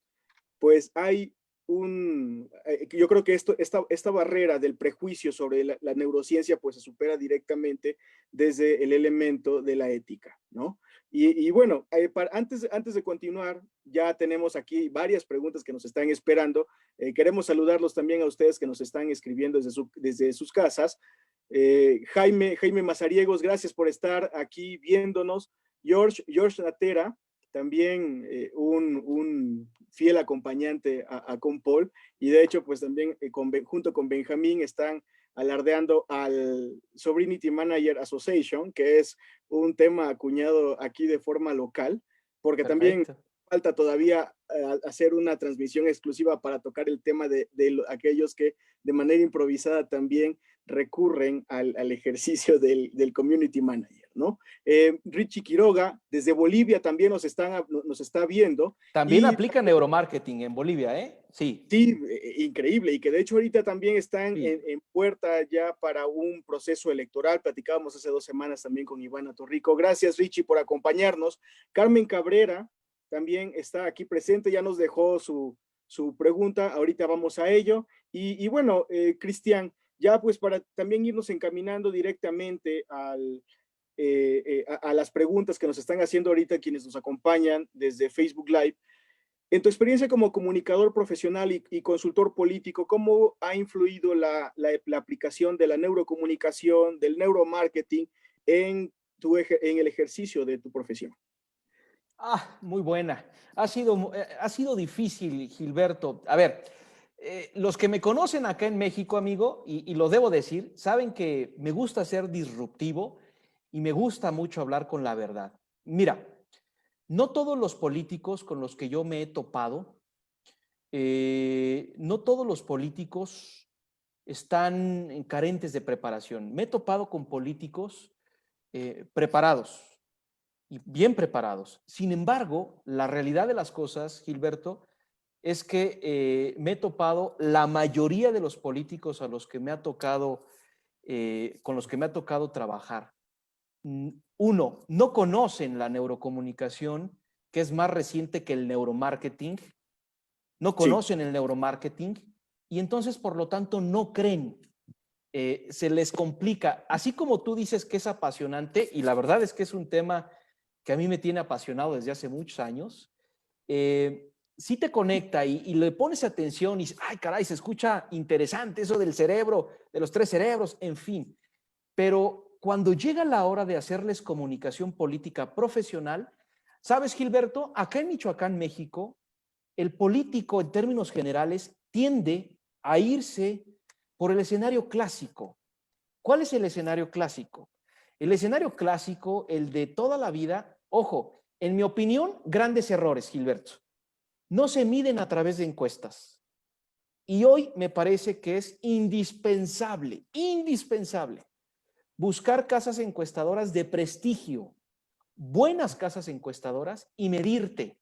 pues hay yo creo que esta barrera del prejuicio sobre la neurociencia pues se supera directamente desde el elemento de la ética, ¿no? Y bueno, antes de continuar, ya tenemos aquí varias preguntas que nos están esperando. Queremos saludarlos también a ustedes que nos están escribiendo desde sus casas. Jaime Mazariegos, gracias por estar aquí viéndonos. George Natera, también un fiel acompañante a Compol, y de hecho pues también junto con Benjamín están alardeando al Sovereignty Manager Association, que es un tema acuñado aquí de forma local, porque también falta todavía hacer una transmisión exclusiva para tocar el tema de aquellos que de manera improvisada también recurren al ejercicio del Community Manager, ¿no? Richie Quiroga, desde Bolivia también nos está viendo. También aplica neuromarketing en Bolivia, ¿eh? Sí. Sí, increíble, y que de hecho ahorita también están en puerta ya para un proceso electoral. Platicábamos hace 2 semanas también con Ivana Torrico. Gracias, Richie, por acompañarnos. Carmen Cabrera también está aquí presente, ya nos dejó su pregunta, ahorita vamos a ello. Y bueno, Cristian, ya pues para también irnos encaminando directamente a las preguntas que nos están haciendo ahorita quienes nos acompañan desde Facebook Live. En tu experiencia como comunicador profesional y consultor político, ¿cómo ha influido la aplicación de la neurocomunicación, del neuromarketing en el ejercicio de tu profesión? Muy buena. Ha sido difícil, Gilberto. A ver, Los que me conocen acá en México, amigo, y lo debo decir, saben que me gusta ser disruptivo y me gusta mucho hablar con la verdad. Mira, no todos los políticos con los que yo me he topado, no todos los políticos están carentes de preparación. Me he topado con políticos preparados y bien preparados. Sin embargo, la realidad de las cosas, Gilberto, es que me he topado la mayoría de los políticos a los que me ha tocado, con los que me ha tocado trabajar. Uno, no conocen la neurocomunicación, que es más reciente que el neuromarketing, no conocen el neuromarketing y entonces, por lo tanto, no creen. Se les complica. Así como tú dices que es apasionante, y la verdad es que es un tema que a mí me tiene apasionado desde hace muchos años, sí te conecta y le pones atención y dices, ay, caray, se escucha interesante eso del cerebro, de los 3 cerebros, en fin. Pero cuando llega la hora de hacerles comunicación política profesional, ¿sabes, Gilberto? Acá en Michoacán, México, el político en términos generales tiende a irse por el escenario clásico. ¿Cuál es el escenario clásico? El escenario clásico, el de toda la vida, ojo, en mi opinión, grandes errores, Gilberto. No se miden a través de encuestas. Y hoy me parece que es indispensable, indispensable, buscar casas encuestadoras de prestigio, buenas casas encuestadoras y medirte.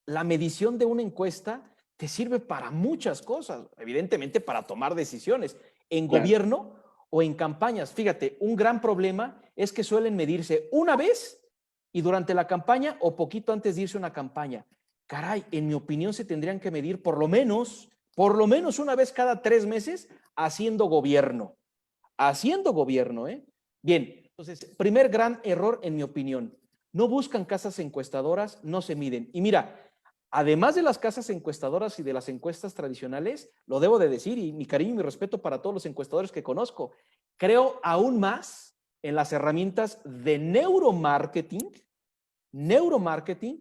La medición de una encuesta te sirve para muchas cosas, evidentemente para tomar decisiones en gobierno o en campañas. Fíjate, un gran problema es que suelen medirse una vez y durante la campaña o poquito antes de irse a una campaña. Caray, en mi opinión se tendrían que medir por lo menos una vez cada 3 meses haciendo gobierno. Haciendo gobierno, ¿eh? Bien, entonces, primer gran error en mi opinión. No buscan casas encuestadoras, no se miden. Y mira, además de las casas encuestadoras y de las encuestas tradicionales, lo debo de decir, y mi cariño y mi respeto para todos los encuestadores que conozco, creo aún más en las herramientas de neuromarketing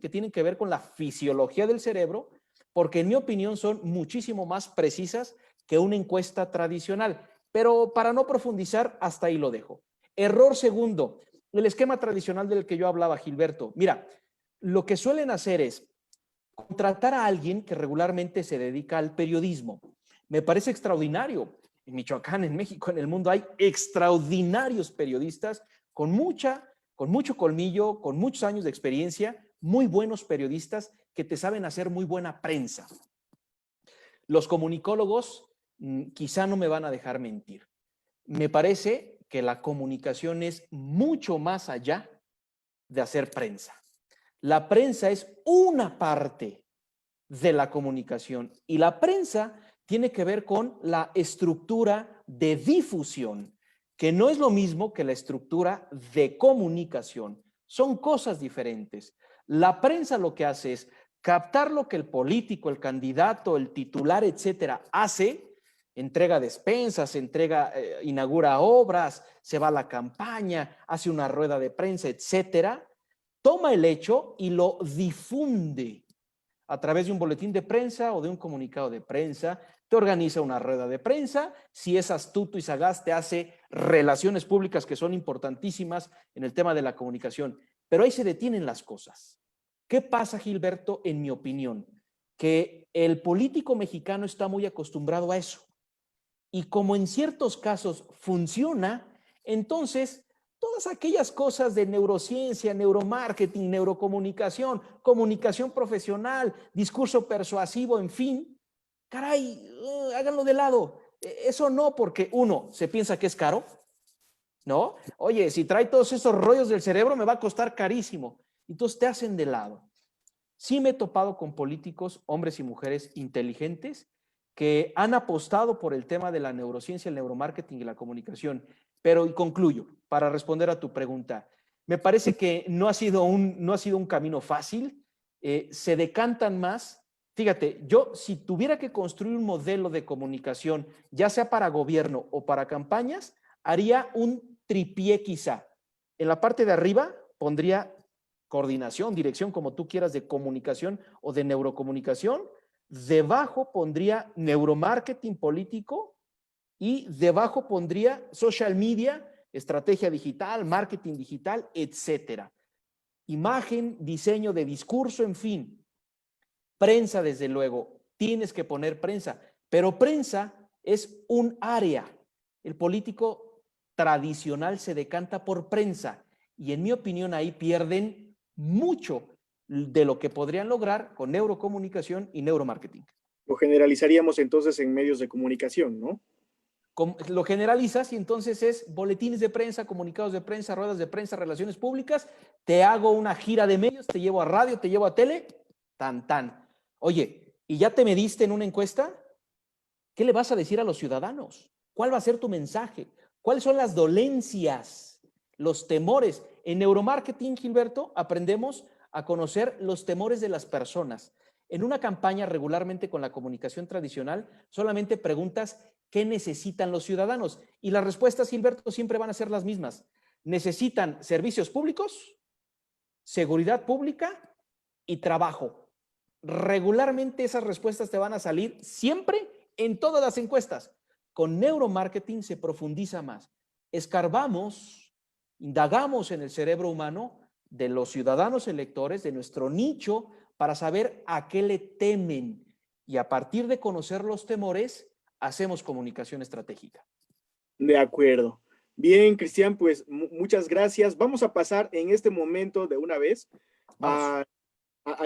que tienen que ver con la fisiología del cerebro, porque en mi opinión son muchísimo más precisas que una encuesta tradicional. Pero para no profundizar, hasta ahí lo dejo. Error segundo, el esquema tradicional del que yo hablaba, Gilberto. Mira, lo que suelen hacer es contratar a alguien que regularmente se dedica al periodismo. Me parece extraordinario. En Michoacán, en México, en el mundo hay extraordinarios periodistas con mucho colmillo, con muchos años de experiencia, muy buenos periodistas que te saben hacer muy buena prensa. Los comunicólogos quizá no me van a dejar mentir. Me parece que la comunicación es mucho más allá de hacer prensa. La prensa es una parte de la comunicación y la prensa tiene que ver con la estructura de difusión, que no es lo mismo que la estructura de comunicación. Son cosas diferentes. La prensa lo que hace es captar lo que el político, el candidato, el titular, etcétera, hace, entrega despensas, inaugura obras, se va a la campaña, hace una rueda de prensa, etcétera, toma el hecho y lo difunde a través de un boletín de prensa o de un comunicado de prensa, te organiza una rueda de prensa, si es astuto y sagaz te hace relaciones públicas que son importantísimas en el tema de la comunicación, pero ahí se detienen las cosas. ¿Qué pasa, Gilberto? En mi opinión, que el político mexicano está muy acostumbrado a eso y como en ciertos casos funciona, entonces todas aquellas cosas de neurociencia, neuromarketing, neurocomunicación, comunicación profesional, discurso persuasivo, en fin, caray, háganlo de lado. Eso no, porque uno, se piensa que es caro, ¿no? Oye, si trae todos esos rollos del cerebro me va a costar carísimo. Entonces te hacen de lado. Sí me he topado con políticos, hombres y mujeres inteligentes, que han apostado por el tema de la neurociencia, el neuromarketing y la comunicación. Pero, y concluyo, para responder a tu pregunta, me parece que no ha sido un camino fácil, se decantan más. Fíjate, yo si tuviera que construir un modelo de comunicación, ya sea para gobierno o para campañas, haría un tripié quizá. En la parte de arriba pondría coordinación, dirección, como tú quieras, de comunicación o de neurocomunicación. debajo pondría neuromarketing político y debajo pondría social media, estrategia digital, marketing digital, etcétera. Imagen, diseño de discurso, en fin. Prensa, desde luego, tienes que poner prensa, pero prensa es un área. El político tradicional se decanta por prensa y en mi opinión ahí pierden mucho de lo que podrían lograr con neurocomunicación y neuromarketing. Lo generalizaríamos entonces en medios de comunicación, ¿no? Lo generalizas y entonces es boletines de prensa, comunicados de prensa, ruedas de prensa, relaciones públicas. Te hago una gira de medios, te llevo a radio, te llevo a tele, tan, tan. Oye, ¿y ya te mediste en una encuesta? ¿Qué le vas a decir a los ciudadanos? ¿Cuál va a ser tu mensaje? ¿Cuáles son las dolencias, los temores? En neuromarketing, Gilberto, aprendemos a conocer los temores de las personas. En una campaña regularmente con la comunicación tradicional, solamente preguntas qué necesitan los ciudadanos. Y las respuestas, Gilberto, siempre van a ser las mismas. Necesitan servicios públicos, seguridad pública y trabajo. Regularmente esas respuestas te van a salir siempre en todas las encuestas. Con neuromarketing se profundiza más. Escarbamos, indagamos en el cerebro humano de los ciudadanos electores, de nuestro nicho, para saber a qué le temen. Y a partir de conocer los temores, hacemos comunicación estratégica. De acuerdo. Bien, Cristian, pues muchas gracias. Vamos a pasar en este momento de una vez a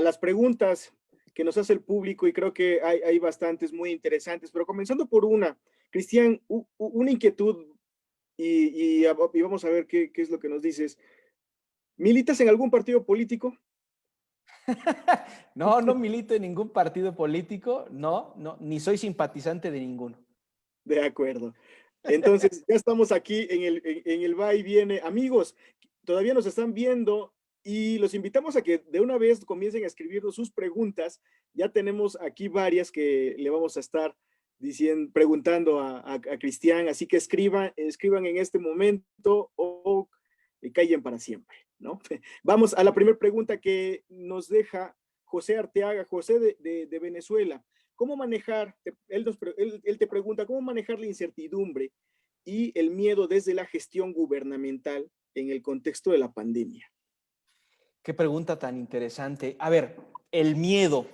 las preguntas que nos hace el público y creo que hay bastantes muy interesantes, pero comenzando por una, Cristian, una inquietud y vamos a ver qué es lo que nos dices. ¿Militas en algún partido político? No, no milito en ningún partido político, no, ni soy simpatizante de ninguno. De acuerdo. Entonces, ya estamos aquí en el va y viene. Amigos, todavía nos están viendo y los invitamos a que de una vez comiencen a escribirnos sus preguntas. Ya tenemos aquí varias que le vamos a estar preguntando a Cristian, así que escriban en este momento o callen para siempre, ¿no? Vamos a la primera pregunta que nos deja José Arteaga, José de Venezuela. ¿Cómo manejar? Él te pregunta, ¿cómo manejar la incertidumbre y el miedo desde la gestión gubernamental en el contexto de la pandemia? Qué pregunta tan interesante. A ver, el miedo,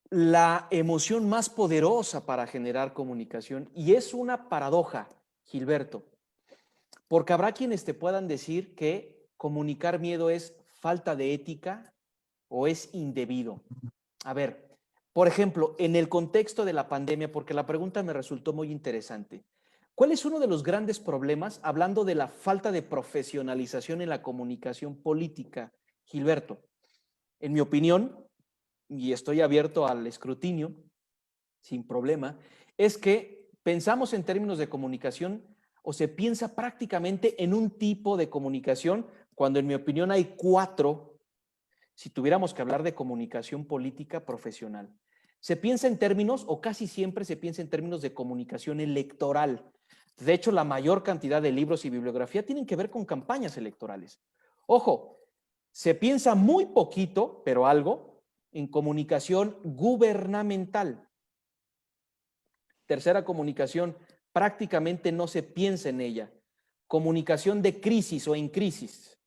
la emoción más poderosa para generar comunicación, y es una paradoja, Gilberto, porque habrá quienes te puedan decir que comunicar miedo es falta de ética o es indebido. A ver, por ejemplo, en el contexto de la pandemia, porque la pregunta me resultó muy interesante, ¿cuál es uno de los grandes problemas, hablando de la falta de profesionalización en la comunicación política, Gilberto? En mi opinión, y estoy abierto al escrutinio, sin problema, es que pensamos en términos de comunicación o se piensa prácticamente en un tipo de comunicación, cuando en mi opinión hay 4, si tuviéramos que hablar de comunicación política profesional. Se piensa en términos, o casi siempre se piensa en términos de comunicación electoral. De hecho, la mayor cantidad de libros y bibliografía tienen que ver con campañas electorales. Ojo, se piensa muy poquito, pero algo, en comunicación gubernamental. Tercera comunicación, prácticamente no se piensa en ella. Comunicación de crisis o en crisis.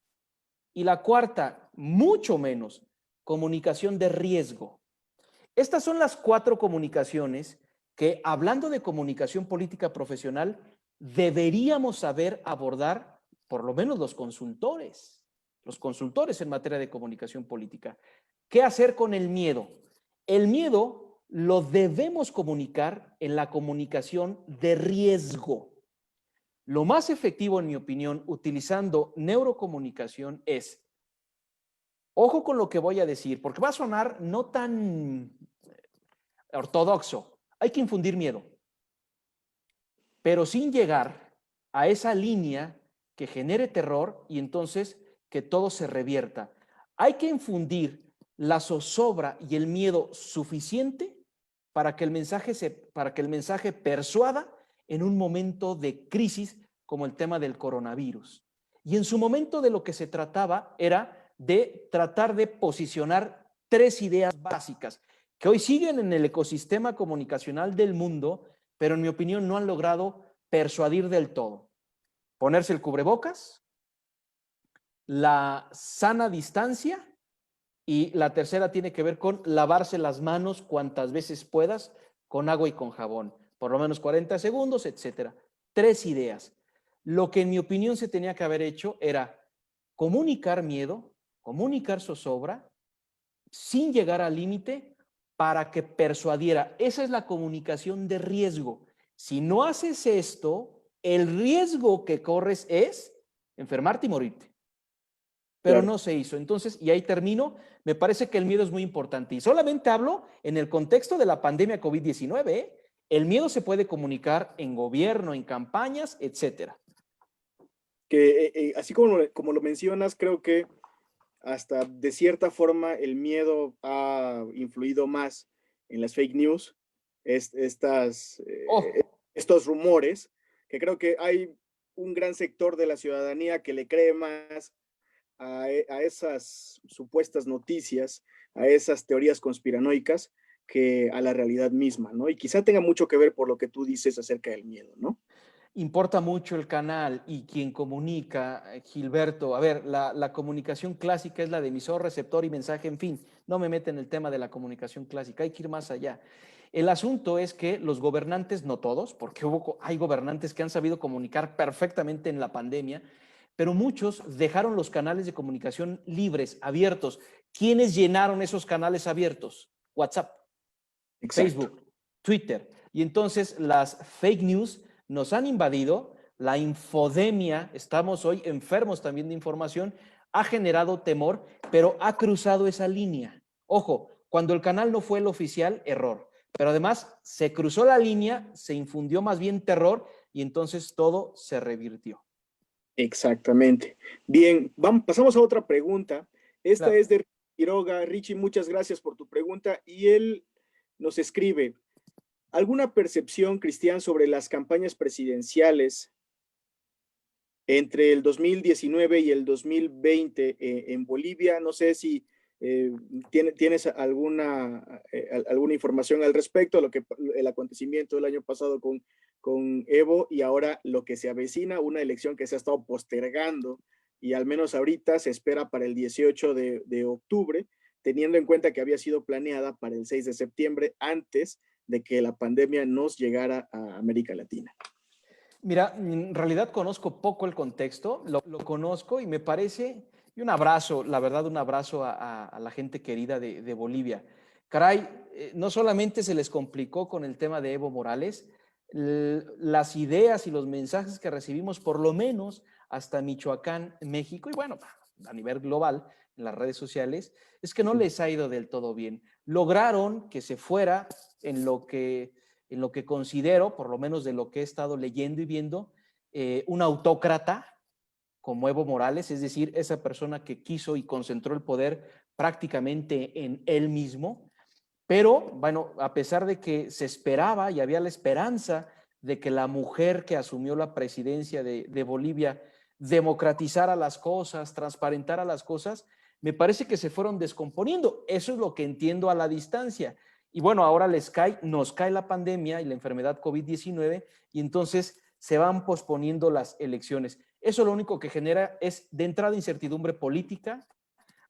Y la cuarta, mucho menos, comunicación de riesgo. Estas son las 4 comunicaciones que, hablando de comunicación política profesional, deberíamos saber abordar, por lo menos los consultores en materia de comunicación política. ¿Qué hacer con el miedo? El miedo lo debemos comunicar en la comunicación de riesgo. Lo más efectivo, en mi opinión, utilizando neurocomunicación es, ojo con lo que voy a decir, porque va a sonar no tan ortodoxo. Hay que infundir miedo, pero sin llegar a esa línea que genere terror y entonces que todo se revierta. Hay que infundir la zozobra y el miedo suficiente para que el mensaje persuada en un momento de crisis como el tema del coronavirus. Y en su momento de lo que se trataba era de tratar de posicionar 3 ideas básicas. que hoy siguen en el ecosistema comunicacional del mundo, pero en mi opinión no han logrado persuadir del todo. Ponerse el cubrebocas, la sana distancia y la tercera tiene que ver con lavarse las manos cuantas veces puedas con agua y con jabón, por lo menos 40 segundos, etcétera. 3 ideas. Lo que en mi opinión se tenía que haber hecho era comunicar miedo, comunicar zozobra, sin llegar al límite para que persuadiera. Esa es la comunicación de riesgo. Si no haces esto, el riesgo que corres es enfermarte y morirte. Pero Claro. no se hizo. Entonces, y ahí termino, me parece que el miedo es muy importante. Y solamente hablo en el contexto de la pandemia COVID-19. ¿Eh? El miedo se puede comunicar en gobierno, en campañas, etcétera. Que así como lo mencionas, creo que hasta de cierta forma el miedo ha influido más en las fake news, Oh, estos rumores, que creo que hay un gran sector de la ciudadanía que le cree más a esas supuestas noticias, a esas teorías conspiranoicas, que a la realidad misma, ¿no? Y quizá tenga mucho que ver por lo que tú dices acerca del miedo, ¿no? importa mucho el canal y quien comunica, Gilberto. A ver, la comunicación clásica es la de emisor, receptor y mensaje, en fin, no me meten en el tema de la comunicación clásica, hay que ir más allá. El asunto es que los gobernantes, no todos, porque hay gobernantes que han sabido comunicar perfectamente en la pandemia, pero muchos dejaron los canales de comunicación libres, abiertos. ¿Quiénes llenaron esos canales abiertos? WhatsApp, Exacto. Facebook, Twitter. Y entonces las fake news nos han invadido, la infodemia, estamos hoy enfermos también de información, ha generado temor, pero ha cruzado esa línea. Ojo, cuando el canal no fue el oficial, error. Pero además se cruzó la línea, se infundió más bien terror y entonces todo se revirtió. Exactamente. Bien, pasamos a otra pregunta. Esta Claro. es de Quiroga. Richie, muchas gracias por tu pregunta. Y él nos escribe, ¿alguna percepción, Cristian, sobre las campañas presidenciales entre el 2019 y el 2020 en Bolivia? No sé si eh, tienes alguna información al respecto, lo que el acontecimiento del año pasado con Evo y ahora lo que se avecina, una elección que se ha estado postergando y al menos ahorita se espera para el 18 de octubre, teniendo en cuenta que había sido planeada para el 6 de septiembre antes de que la pandemia nos llegara a América Latina. Mira, en realidad conozco poco el contexto, lo conozco y me parece, y un abrazo, la verdad, un abrazo a la gente querida de Bolivia. Caray, no solamente se les complicó con el tema de Evo Morales, las ideas y los mensajes que recibimos, por lo menos hasta Michoacán, México, y bueno, a nivel global, en las redes sociales, es que no les ha ido del todo bien. Lograron que se fuera en lo que considero, por lo menos de lo que he estado leyendo y viendo, un autócrata como Evo Morales, es decir, esa persona que quiso y concentró el poder prácticamente en él mismo, pero bueno, a pesar de que se esperaba y había la esperanza de que la mujer que asumió la presidencia de Bolivia democratizara las cosas, transparentara las cosas, me parece que se fueron descomponiendo. Eso es lo que entiendo a la distancia. Y bueno, ahora nos cae la pandemia y la enfermedad COVID-19 y entonces se van posponiendo las elecciones. Eso lo único que genera es de entrada incertidumbre política,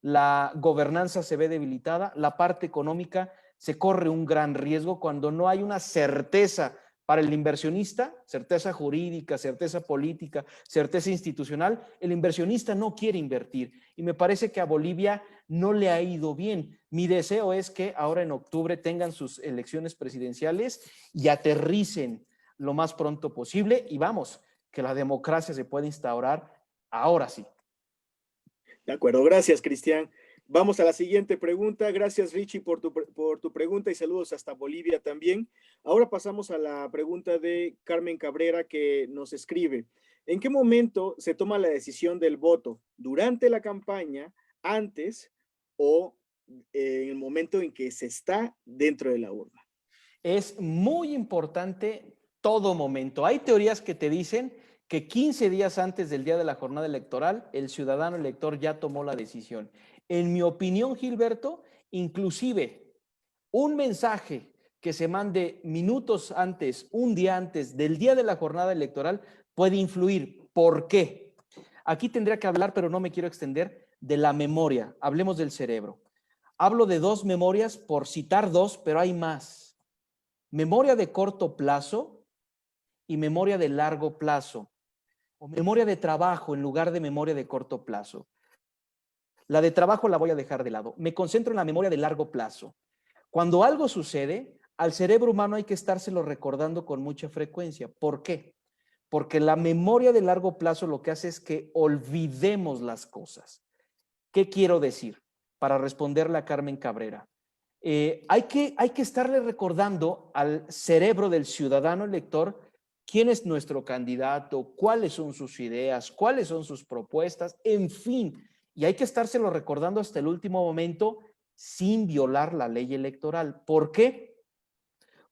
la gobernanza se ve debilitada, la parte económica se corre un gran riesgo cuando no hay una certeza para el inversionista, certeza jurídica, certeza política, certeza institucional. El inversionista no quiere invertir y me parece que a Bolivia no le ha ido bien. Mi deseo es que ahora en octubre tengan sus elecciones presidenciales y aterricen lo más pronto posible y vamos, que la democracia se pueda instaurar ahora sí. De acuerdo, gracias, Cristian. Vamos a la siguiente pregunta. Gracias, Richie, por tu pregunta y saludos hasta Bolivia también. Ahora pasamos a la pregunta de Carmen Cabrera que nos escribe. ¿En qué momento se toma la decisión del voto? ¿Durante la campaña, antes o en el momento en que se está dentro de la urna? Es muy importante todo momento. Hay teorías que te dicen que 15 días antes del día de la jornada electoral, el ciudadano elector ya tomó la decisión. En mi opinión, Gilberto, inclusive un mensaje que se mande minutos antes, un día antes del día de la jornada electoral puede influir. ¿Por qué? Aquí tendría que hablar, pero no me quiero extender, de la memoria. Hablemos del cerebro. Hablo de dos memorias por citar dos, pero hay más. Memoria de corto plazo y memoria de largo plazo, o memoria de trabajo en lugar de memoria de corto plazo. La de trabajo la voy a dejar de lado. Me concentro en la memoria de largo plazo. Cuando algo sucede, al cerebro humano hay que estárselo recordando con mucha frecuencia. ¿Por qué? Porque la memoria de largo plazo lo que hace es que olvidemos las cosas. ¿Qué quiero decir? Para responderle a Carmen Cabrera. Hay que estarle recordando al cerebro del ciudadano elector quién es nuestro candidato, cuáles son sus ideas, cuáles son sus propuestas, en fin. Y hay que estárselo recordando hasta el último momento sin violar la ley electoral. ¿Por qué?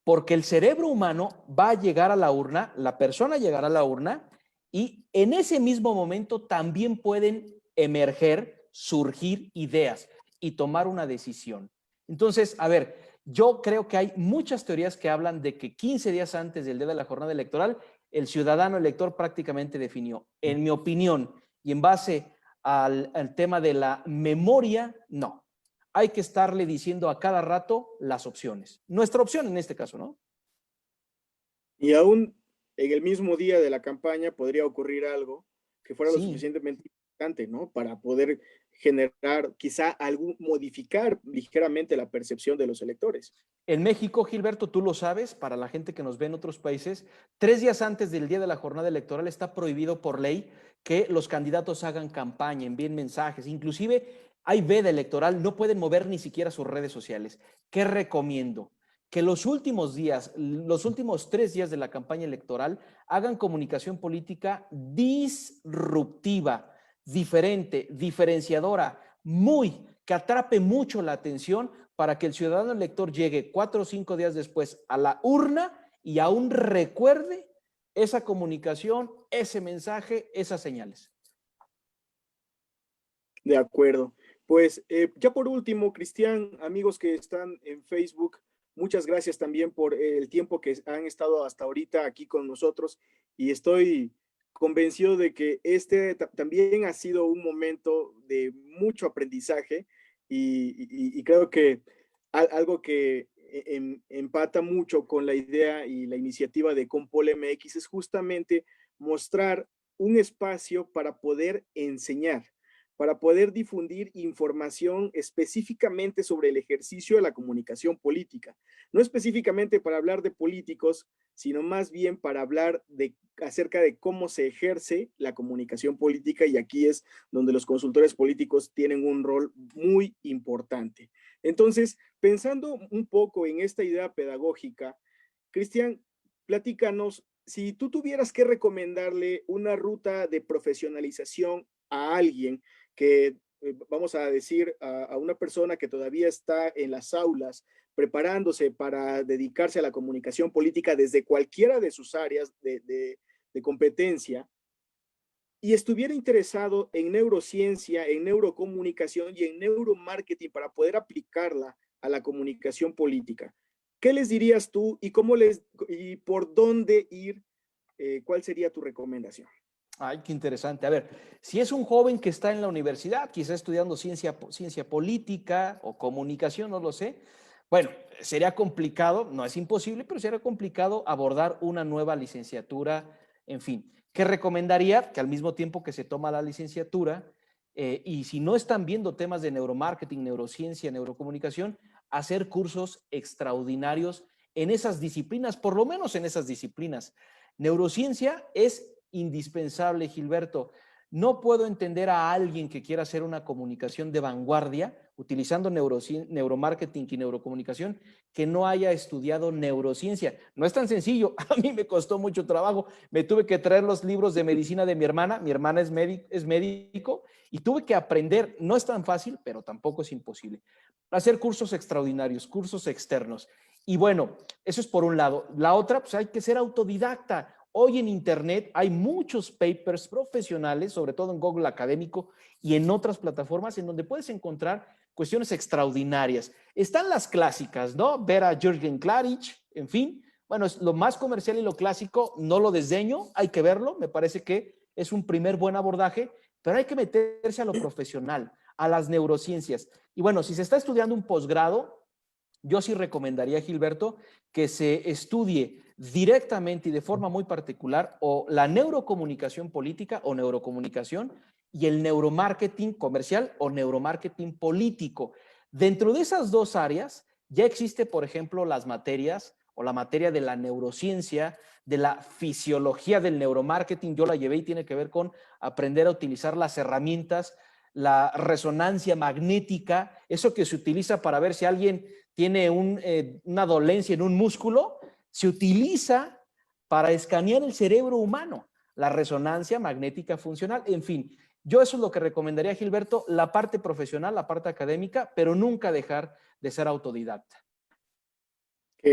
Porque el cerebro humano va a llegar a la urna, la persona llegará a la urna y en ese mismo momento también pueden emerger, surgir ideas y tomar una decisión. Entonces, a ver, yo creo que hay muchas teorías que hablan de que 15 días antes del día de la jornada electoral, el ciudadano elector prácticamente definió. En mi opinión, y en base al tema de la memoria, no. Hay que estarle diciendo a cada rato las opciones. Nuestra opción en este caso, ¿no? Y aún en el mismo día de la campaña podría ocurrir algo que fuera lo Sí. suficientemente importante, ¿no? Para poder generar, quizá modificar ligeramente la percepción de los electores. En México, Gilberto, tú lo sabes, para la gente que nos ve en otros países, 3 días antes del día de la jornada electoral está prohibido por ley que los candidatos hagan campaña, envíen mensajes, inclusive hay veda electoral, no pueden mover ni siquiera sus redes sociales. ¿Qué recomiendo? Que los últimos días, los últimos 3 días de la campaña electoral, hagan comunicación política disruptiva, diferente, diferenciadora, que atrape mucho la atención para que el ciudadano elector llegue 4 o 5 días después a la urna y aún recuerde esa comunicación, ese mensaje, esas señales. De acuerdo. Pues ya por último, Cristian, amigos que están en Facebook, muchas gracias también por el tiempo que han estado hasta ahorita aquí con nosotros y estoy convencido de que este también ha sido un momento de mucho aprendizaje y creo que algo que empata mucho con la idea y la iniciativa de Compol MX es justamente mostrar un espacio para poder enseñar, para poder difundir información específicamente sobre el ejercicio de la comunicación política. No específicamente para hablar de políticos, sino más bien para hablar acerca de cómo se ejerce la comunicación política, y aquí es donde los consultores políticos tienen un rol muy importante. Entonces, pensando un poco en esta idea pedagógica, Cristian, platícanos, si tú tuvieras que recomendarle una ruta de profesionalización a alguien que, vamos a decir, a una persona que todavía está en las aulas preparándose para dedicarse a la comunicación política desde cualquiera de sus áreas de competencia y estuviera interesado en neurociencia, en neurocomunicación y en neuromarketing para poder aplicarla a la comunicación política, ¿qué les dirías tú y por dónde ir? ¿Cuál sería tu recomendación? Ay, qué interesante. A ver, si es un joven que está en la universidad, quizá estudiando ciencia política o comunicación, no lo sé. Bueno, sería complicado, no es imposible, pero sería complicado abordar una nueva licenciatura, en fin. ¿Qué recomendaría? Que al mismo tiempo que se toma la licenciatura, y si no están viendo temas de neuromarketing, neurociencia, neurocomunicación, hacer cursos extraordinarios en esas disciplinas, por lo menos en esas disciplinas. Neurociencia es indispensable, Gilberto. No puedo entender a alguien que quiera hacer una comunicación de vanguardia utilizando neuromarketing y neurocomunicación que no haya estudiado neurociencia. No es tan sencillo. A mí me costó mucho trabajo. Me tuve que traer los libros de medicina de mi hermana. Mi hermana es médico y tuve que aprender. No es tan fácil, pero tampoco es imposible. Hacer cursos extraordinarios, cursos externos. Y bueno, eso es por un lado. La otra, pues hay que ser autodidacta. Hoy en Internet hay muchos papers profesionales, sobre todo en Google Académico y en otras plataformas, en donde puedes encontrar cuestiones extraordinarias. Están las clásicas, ¿no? Ver a Jürgen Klarich, en fin. Bueno, es lo más comercial y lo clásico, no lo desdeño, hay que verlo, me parece que es un primer buen abordaje, pero hay que meterse a lo profesional, a las neurociencias. Y bueno, si se está estudiando un posgrado, yo sí recomendaría, Gilberto, que se estudie directamente y de forma muy particular o la neurocomunicación política o neurocomunicación y el neuromarketing comercial o neuromarketing político. Dentro de esas dos áreas ya existe, por ejemplo, las materias o la materia de la neurociencia, de la fisiología del neuromarketing. Yo la llevé y tiene que ver con aprender a utilizar las herramientas, la resonancia magnética, eso que se utiliza para ver si alguien tiene una dolencia en un músculo, se utiliza para escanear el cerebro humano, la resonancia magnética funcional. En fin, yo eso es lo que recomendaría, Gilberto, la parte profesional, la parte académica, pero nunca dejar de ser autodidacta.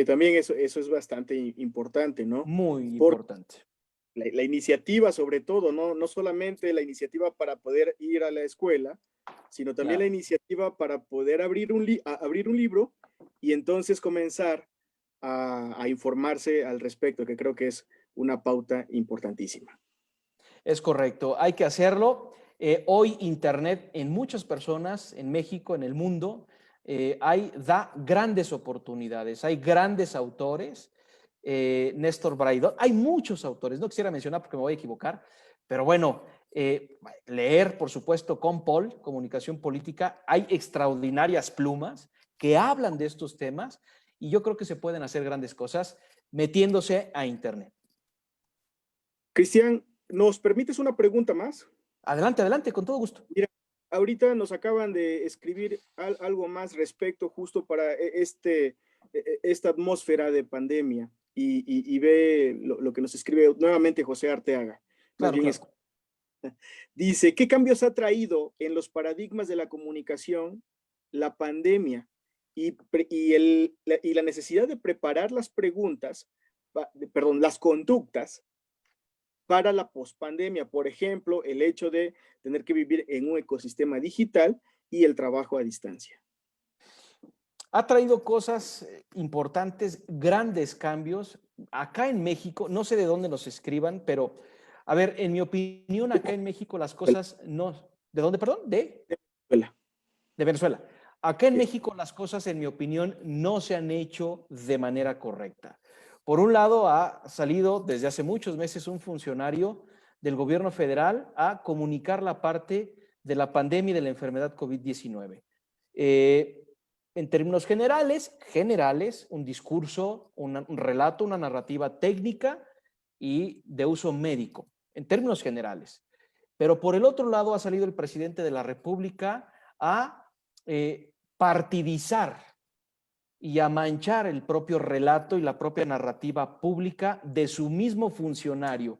También eso es bastante importante, ¿no? Muy Por importante. la iniciativa, sobre todo, no solamente la iniciativa para poder ir a la escuela, sino también la Claro. iniciativa para poder abrir abrir un libro y entonces comenzar a informarse al respecto, que creo que es una pauta importantísima. Es correcto, hay que hacerlo. Hoy Internet en muchas personas, en México, en el mundo, da grandes oportunidades, hay grandes autores, Néstor Braidot, hay muchos autores, no quisiera mencionar porque me voy a equivocar, pero bueno, leer, por supuesto, Compol, Comunicación Política, hay extraordinarias plumas que hablan de estos temas y yo creo que se pueden hacer grandes cosas metiéndose a Internet. Cristian, ¿nos permites una pregunta más? Adelante, adelante, con todo gusto. Mira, ahorita nos acaban de escribir algo más respecto justo para esta atmósfera de pandemia y ve lo que nos escribe nuevamente José Arteaga. Más Claro, bien claro. dice, ¿qué cambios ha traído en los paradigmas de la comunicación la pandemia y la necesidad de preparar las preguntas, perdón, las conductas para la pospandemia? Por ejemplo, el hecho de tener que vivir en un ecosistema digital y el trabajo a distancia. Ha traído cosas importantes, grandes cambios. Acá en México, no sé de dónde nos escriban, pero a ver, en mi opinión, acá en México las cosas no. ¿De dónde, perdón? Hola. De Venezuela. Acá en Sí. México las cosas, en mi opinión, no se han hecho de manera correcta. Por un lado, ha salido desde hace muchos meses un funcionario del gobierno federal a comunicar la parte de la pandemia y de la enfermedad COVID-19. En términos generales, un discurso, un relato, una narrativa técnica y de uso médico, en términos generales. Pero por el otro lado ha salido el presidente de la República a partidizar y a manchar el propio relato y la propia narrativa pública de su mismo funcionario.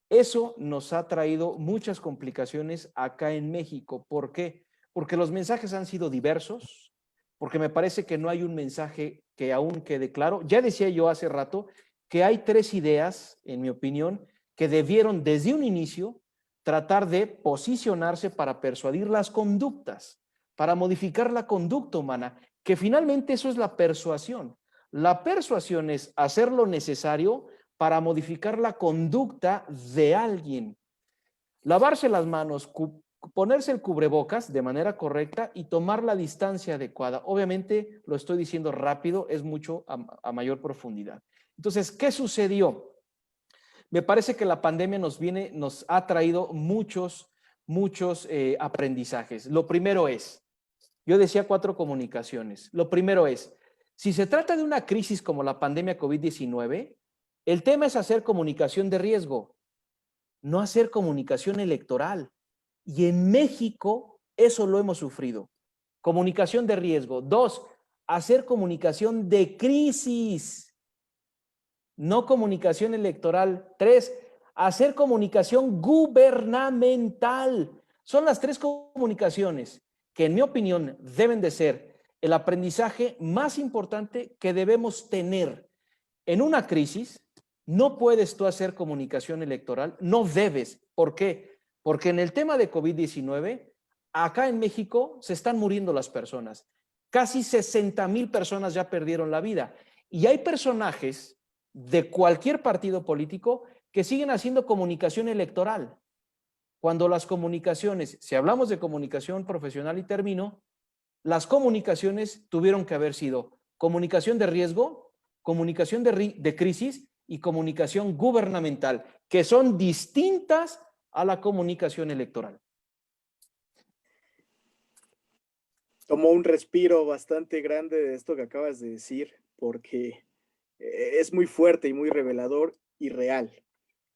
Eso nos ha traído muchas complicaciones acá en México. ¿Por qué? Porque los mensajes han sido diversos, porque me parece que no hay un mensaje que aún quede claro. Ya decía yo hace rato que hay tres ideas, en mi opinión, que debieron desde un inicio tratar de posicionarse para persuadir las conductas, para modificar la conducta humana, que finalmente eso es la persuasión. La persuasión es hacer lo necesario para modificar la conducta de alguien. Lavarse las manos, ponerse el cubrebocas de manera correcta y tomar la distancia adecuada. Obviamente lo estoy diciendo rápido, es mucho a mayor profundidad. Entonces, ¿qué sucedió? Me parece que la pandemia nos ha traído muchos aprendizajes. Lo primero es, yo decía 4 comunicaciones. Lo primero es, si se trata de una crisis como la pandemia COVID-19, el tema es hacer comunicación de riesgo, no hacer comunicación electoral. Y en México eso lo hemos sufrido. Comunicación de riesgo. 2, hacer comunicación de crisis, no comunicación electoral. 3, hacer comunicación gubernamental. Son las 3 comunicaciones que en mi opinión deben de ser el aprendizaje más importante que debemos tener en una crisis, No puedes tú hacer comunicación electoral, no debes. ¿Por qué? Porque en el tema de COVID-19, acá en México se están muriendo las personas. Casi 60,000 personas ya perdieron la vida. Y hay personajes de cualquier partido político que siguen haciendo comunicación electoral. Cuando las comunicaciones, si hablamos de comunicación profesional y termino, las comunicaciones tuvieron que haber sido comunicación de riesgo, comunicación de crisis y comunicación gubernamental, que son distintas a la comunicación electoral. Tomó un respiro bastante grande de esto que acabas de decir, porque es muy fuerte y muy revelador y real.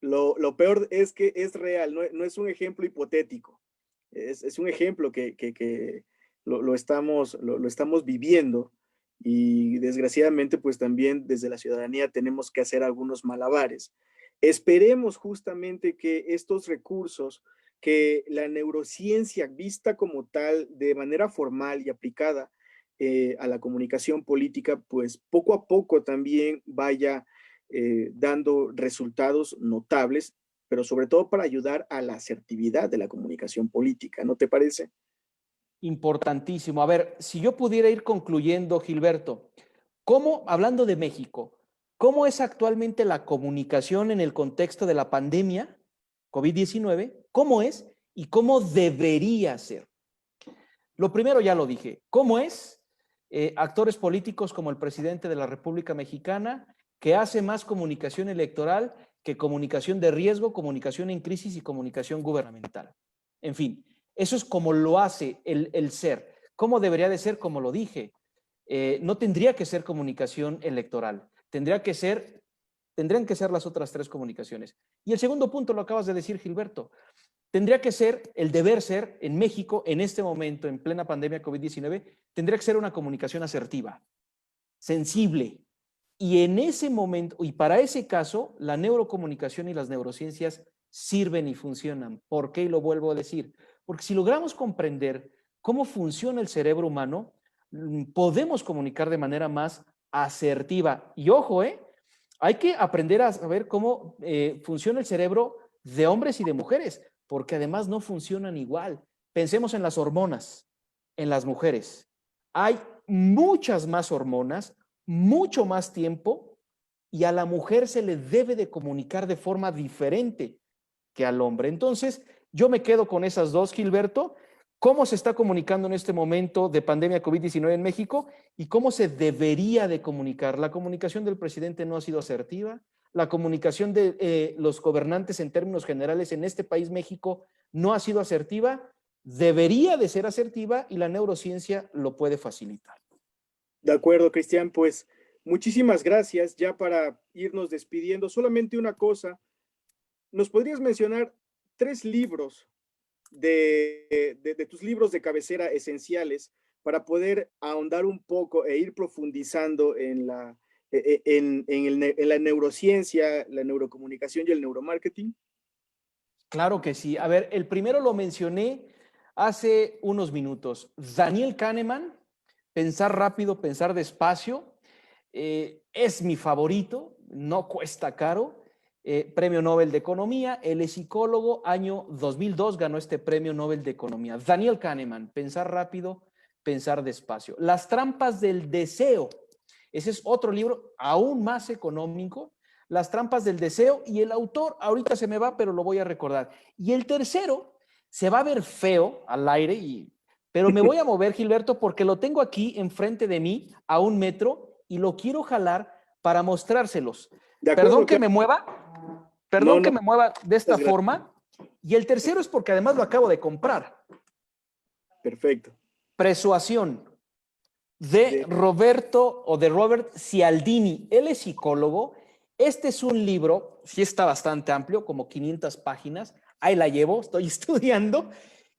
Lo peor es que es real, no es un ejemplo hipotético, es un ejemplo que lo estamos viviendo y desgraciadamente pues también desde la ciudadanía tenemos que hacer algunos malabares. Esperemos justamente que estos recursos, que la neurociencia vista como tal de manera formal y aplicada a la comunicación política, pues poco a poco también vaya dando resultados notables, pero sobre todo para ayudar a la asertividad de la comunicación política, ¿no te parece? Importantísimo. A ver, si yo pudiera ir concluyendo, Gilberto, ¿cómo, hablando de México, cómo es actualmente la comunicación en el contexto de la pandemia COVID-19? ¿Cómo es y cómo debería ser? Lo primero ya lo dije, ¿cómo es? Actores políticos como el presidente de la República Mexicana, que hace más comunicación electoral que comunicación de riesgo, comunicación en crisis y comunicación gubernamental. En fin, eso es como lo hace el ser. ¿Cómo debería de ser? Como lo dije, no tendría que ser comunicación electoral, tendrían que ser las otras tres comunicaciones. Y el segundo punto lo acabas de decir, Gilberto, tendría que ser, el deber ser, en México, en este momento, en plena pandemia COVID-19, tendría que ser una comunicación asertiva, sensible. Y en ese momento, y para ese caso, la neurocomunicación y las neurociencias sirven y funcionan. ¿Por qué? Y lo vuelvo a decir. Porque si logramos comprender cómo funciona el cerebro humano, podemos comunicar de manera más asertiva. Y ojo, hay que aprender a saber cómo funciona el cerebro de hombres y de mujeres, porque además no funcionan igual. Pensemos en las hormonas, en las mujeres. Hay muchas más hormonas, mucho más tiempo, y a la mujer se le debe de comunicar de forma diferente que al hombre. Entonces, yo me quedo con esas dos, Gilberto. ¿Cómo se está comunicando en este momento de pandemia COVID-19 en México y cómo se debería de comunicar? La comunicación del presidente no ha sido asertiva, la comunicación de los gobernantes en términos generales en este país, México, no ha sido asertiva, debería de ser asertiva y la neurociencia lo puede facilitar. De acuerdo, Cristian, pues muchísimas gracias. Ya para irnos despidiendo, solamente una cosa, ¿nos podrías mencionar 3 libros de tus libros de cabecera esenciales para poder ahondar un poco e ir profundizando en la neurociencia, la neurocomunicación y el neuromarketing? Claro que sí. A ver, el primero lo mencioné hace unos minutos. Daniel Kahneman, Pensar rápido, pensar despacio, es mi favorito, no cuesta caro. Premio Nobel de Economía, él es psicólogo, año 2002 ganó este Premio Nobel de Economía. Daniel Kahneman, Pensar rápido, pensar despacio. Las trampas del deseo, ese es otro libro aún más económico. Las trampas del deseo, y el autor ahorita se me va, pero lo voy a recordar. Y el tercero se va a ver feo al aire, pero me voy a mover, Gilberto, porque lo tengo aquí enfrente de mí a 1 metro y lo quiero jalar para mostrárselos. De Perdón acuerdo, que claro. me mueva, No, perdón no, que me mueva de esta muchas gracias. forma. Y el tercero es porque además lo acabo de comprar. Perfecto. Persuasión, de De, Roberto o de Robert Cialdini. Él es psicólogo. Este es un libro, sí está bastante amplio, como 500 páginas. Ahí la llevo, estoy estudiando.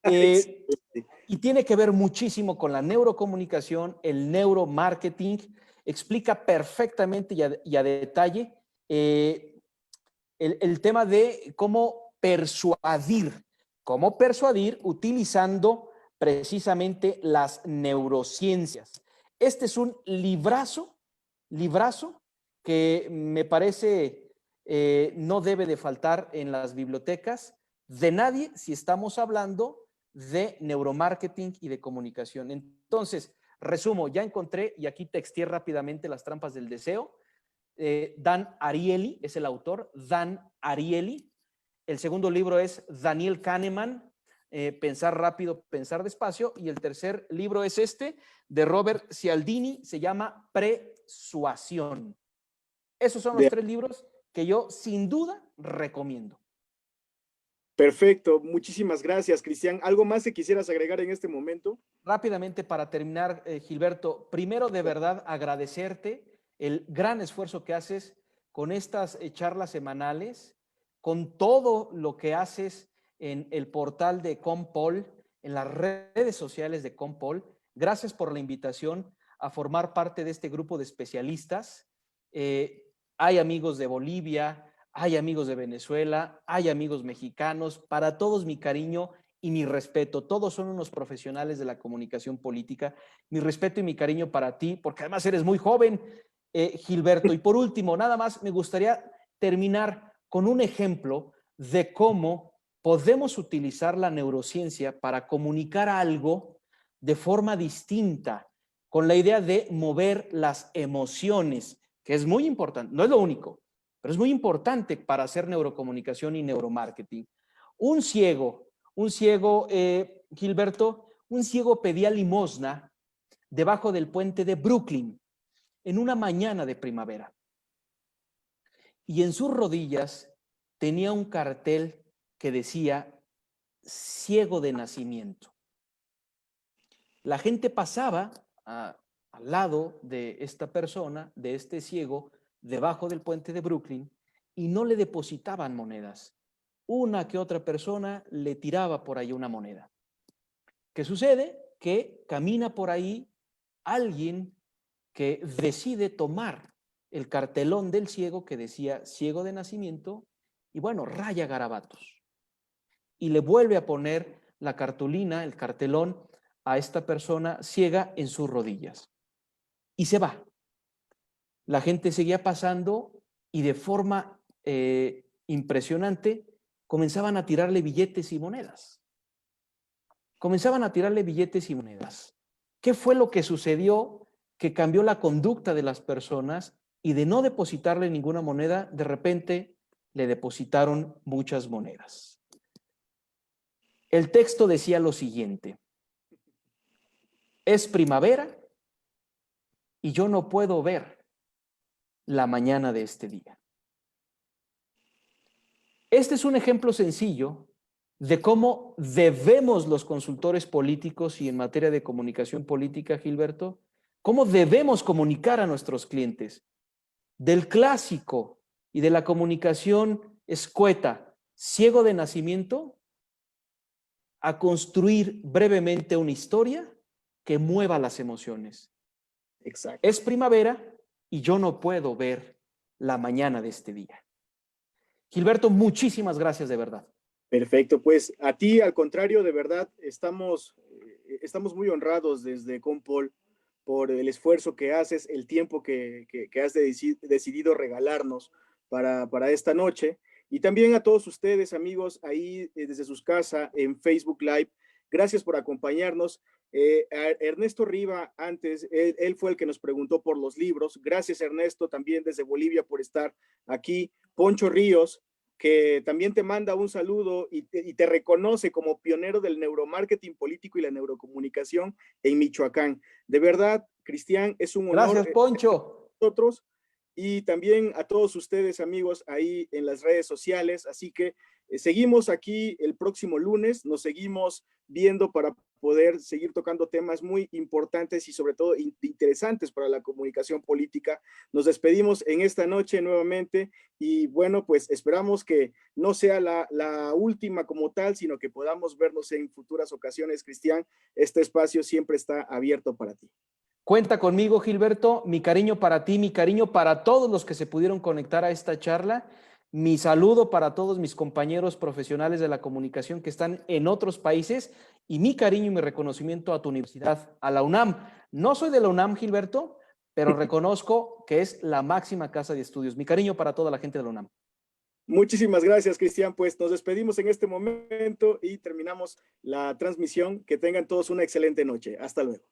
Y tiene que ver muchísimo con la neurocomunicación, el neuromarketing. Explica perfectamente y a detalle el tema de cómo persuadir utilizando precisamente las neurociencias. Este es un librazo que me parece no debe de faltar en las bibliotecas de nadie si estamos hablando de neuromarketing y de comunicación. Entonces, resumo, ya encontré, y aquí texteé rápidamente Las trampas del deseo. Dan Ariely es el autor, Dan Ariely. El segundo libro es Daniel Kahneman, Pensar rápido, pensar despacio. Y el tercer libro es este, de Robert Cialdini, se llama Persuasión. Esos son los tres libros que yo sin duda recomiendo. Perfecto, muchísimas gracias, Cristian. ¿Algo más que quisieras agregar en este momento? Rápidamente para terminar, Gilberto, primero de verdad agradecerte el gran esfuerzo que haces con estas charlas semanales, con todo lo que haces en el portal de Compol, en las redes sociales de Compol. Gracias por la invitación a formar parte de este grupo de especialistas. Hay amigos de Bolivia, hay amigos de Venezuela, hay amigos mexicanos. Para todos mi cariño y mi respeto. Todos son unos profesionales de la comunicación política. Mi respeto y mi cariño para ti, porque además eres muy joven, Gilberto. Y por último, nada más me gustaría terminar con un ejemplo de cómo podemos utilizar la neurociencia para comunicar algo de forma distinta, con la idea de mover las emociones, que es muy importante, no es lo único, pero es muy importante para hacer neurocomunicación y neuromarketing. Un ciego, Gilberto, un ciego pedía limosna debajo del puente de Brooklyn en una mañana de primavera. Y en sus rodillas tenía un cartel que decía ciego de nacimiento. La gente pasaba al lado de esta persona, de este ciego, debajo del puente de Brooklyn, y no le depositaban monedas. Una que otra persona le tiraba por ahí una moneda. ¿Qué sucede? Que camina por ahí alguien que decide tomar el cartelón del ciego que decía ciego de nacimiento y bueno, raya garabatos. Y le vuelve a poner la cartulina, el cartelón, a esta persona ciega en sus rodillas. Y se va. La gente seguía pasando y de forma impresionante comenzaban a tirarle billetes y monedas. Comenzaban a tirarle billetes y monedas. ¿Qué fue lo que sucedió que cambió la conducta de las personas y de no depositarle ninguna moneda, de repente le depositaron muchas monedas? El texto decía lo siguiente: es primavera y yo no puedo ver la mañana de este día. Este es un ejemplo sencillo de cómo debemos los consultores políticos y en materia de comunicación política, Gilberto, cómo debemos comunicar a nuestros clientes. Del clásico y de la comunicación escueta, ciego de nacimiento, a construir brevemente una historia que mueva las emociones. Exacto. Es primavera y yo no puedo ver la mañana de este día. Gilberto, muchísimas gracias de verdad. Perfecto, pues a ti, al contrario, de verdad, estamos muy honrados desde Compol por el esfuerzo que haces, el tiempo que has decidido regalarnos para esta noche. Y también a todos ustedes, amigos, ahí desde sus casas en Facebook Live, gracias por acompañarnos. A Ernesto Riva, antes, él fue el que nos preguntó por los libros. Gracias, Ernesto, también desde Bolivia por estar aquí. Poncho Ríos, que también te manda un saludo y te reconoce como pionero del neuromarketing político y la neurocomunicación en Michoacán. De verdad, Cristian, es un honor. Gracias, Poncho. Nosotros y también a todos ustedes, amigos, ahí en las redes sociales. Así que seguimos aquí el próximo lunes, nos seguimos viendo para poder seguir tocando temas muy importantes y sobre todo interesantes para la comunicación política. Nos despedimos en esta noche nuevamente y bueno, pues esperamos que no sea la última como tal, sino que podamos vernos en futuras ocasiones, Cristian. Este espacio siempre está abierto para ti. Cuenta conmigo, Gilberto, mi cariño para ti, mi cariño para todos los que se pudieron conectar a esta charla, mi saludo para todos mis compañeros profesionales de la comunicación que están en otros países y mi cariño y mi reconocimiento a tu universidad, a la UNAM. No soy de la UNAM, Gilberto, pero reconozco que es la máxima casa de estudios. Mi cariño para toda la gente de la UNAM. Muchísimas gracias, Cristian. Pues nos despedimos en este momento y terminamos la transmisión. Que tengan todos una excelente noche. Hasta luego.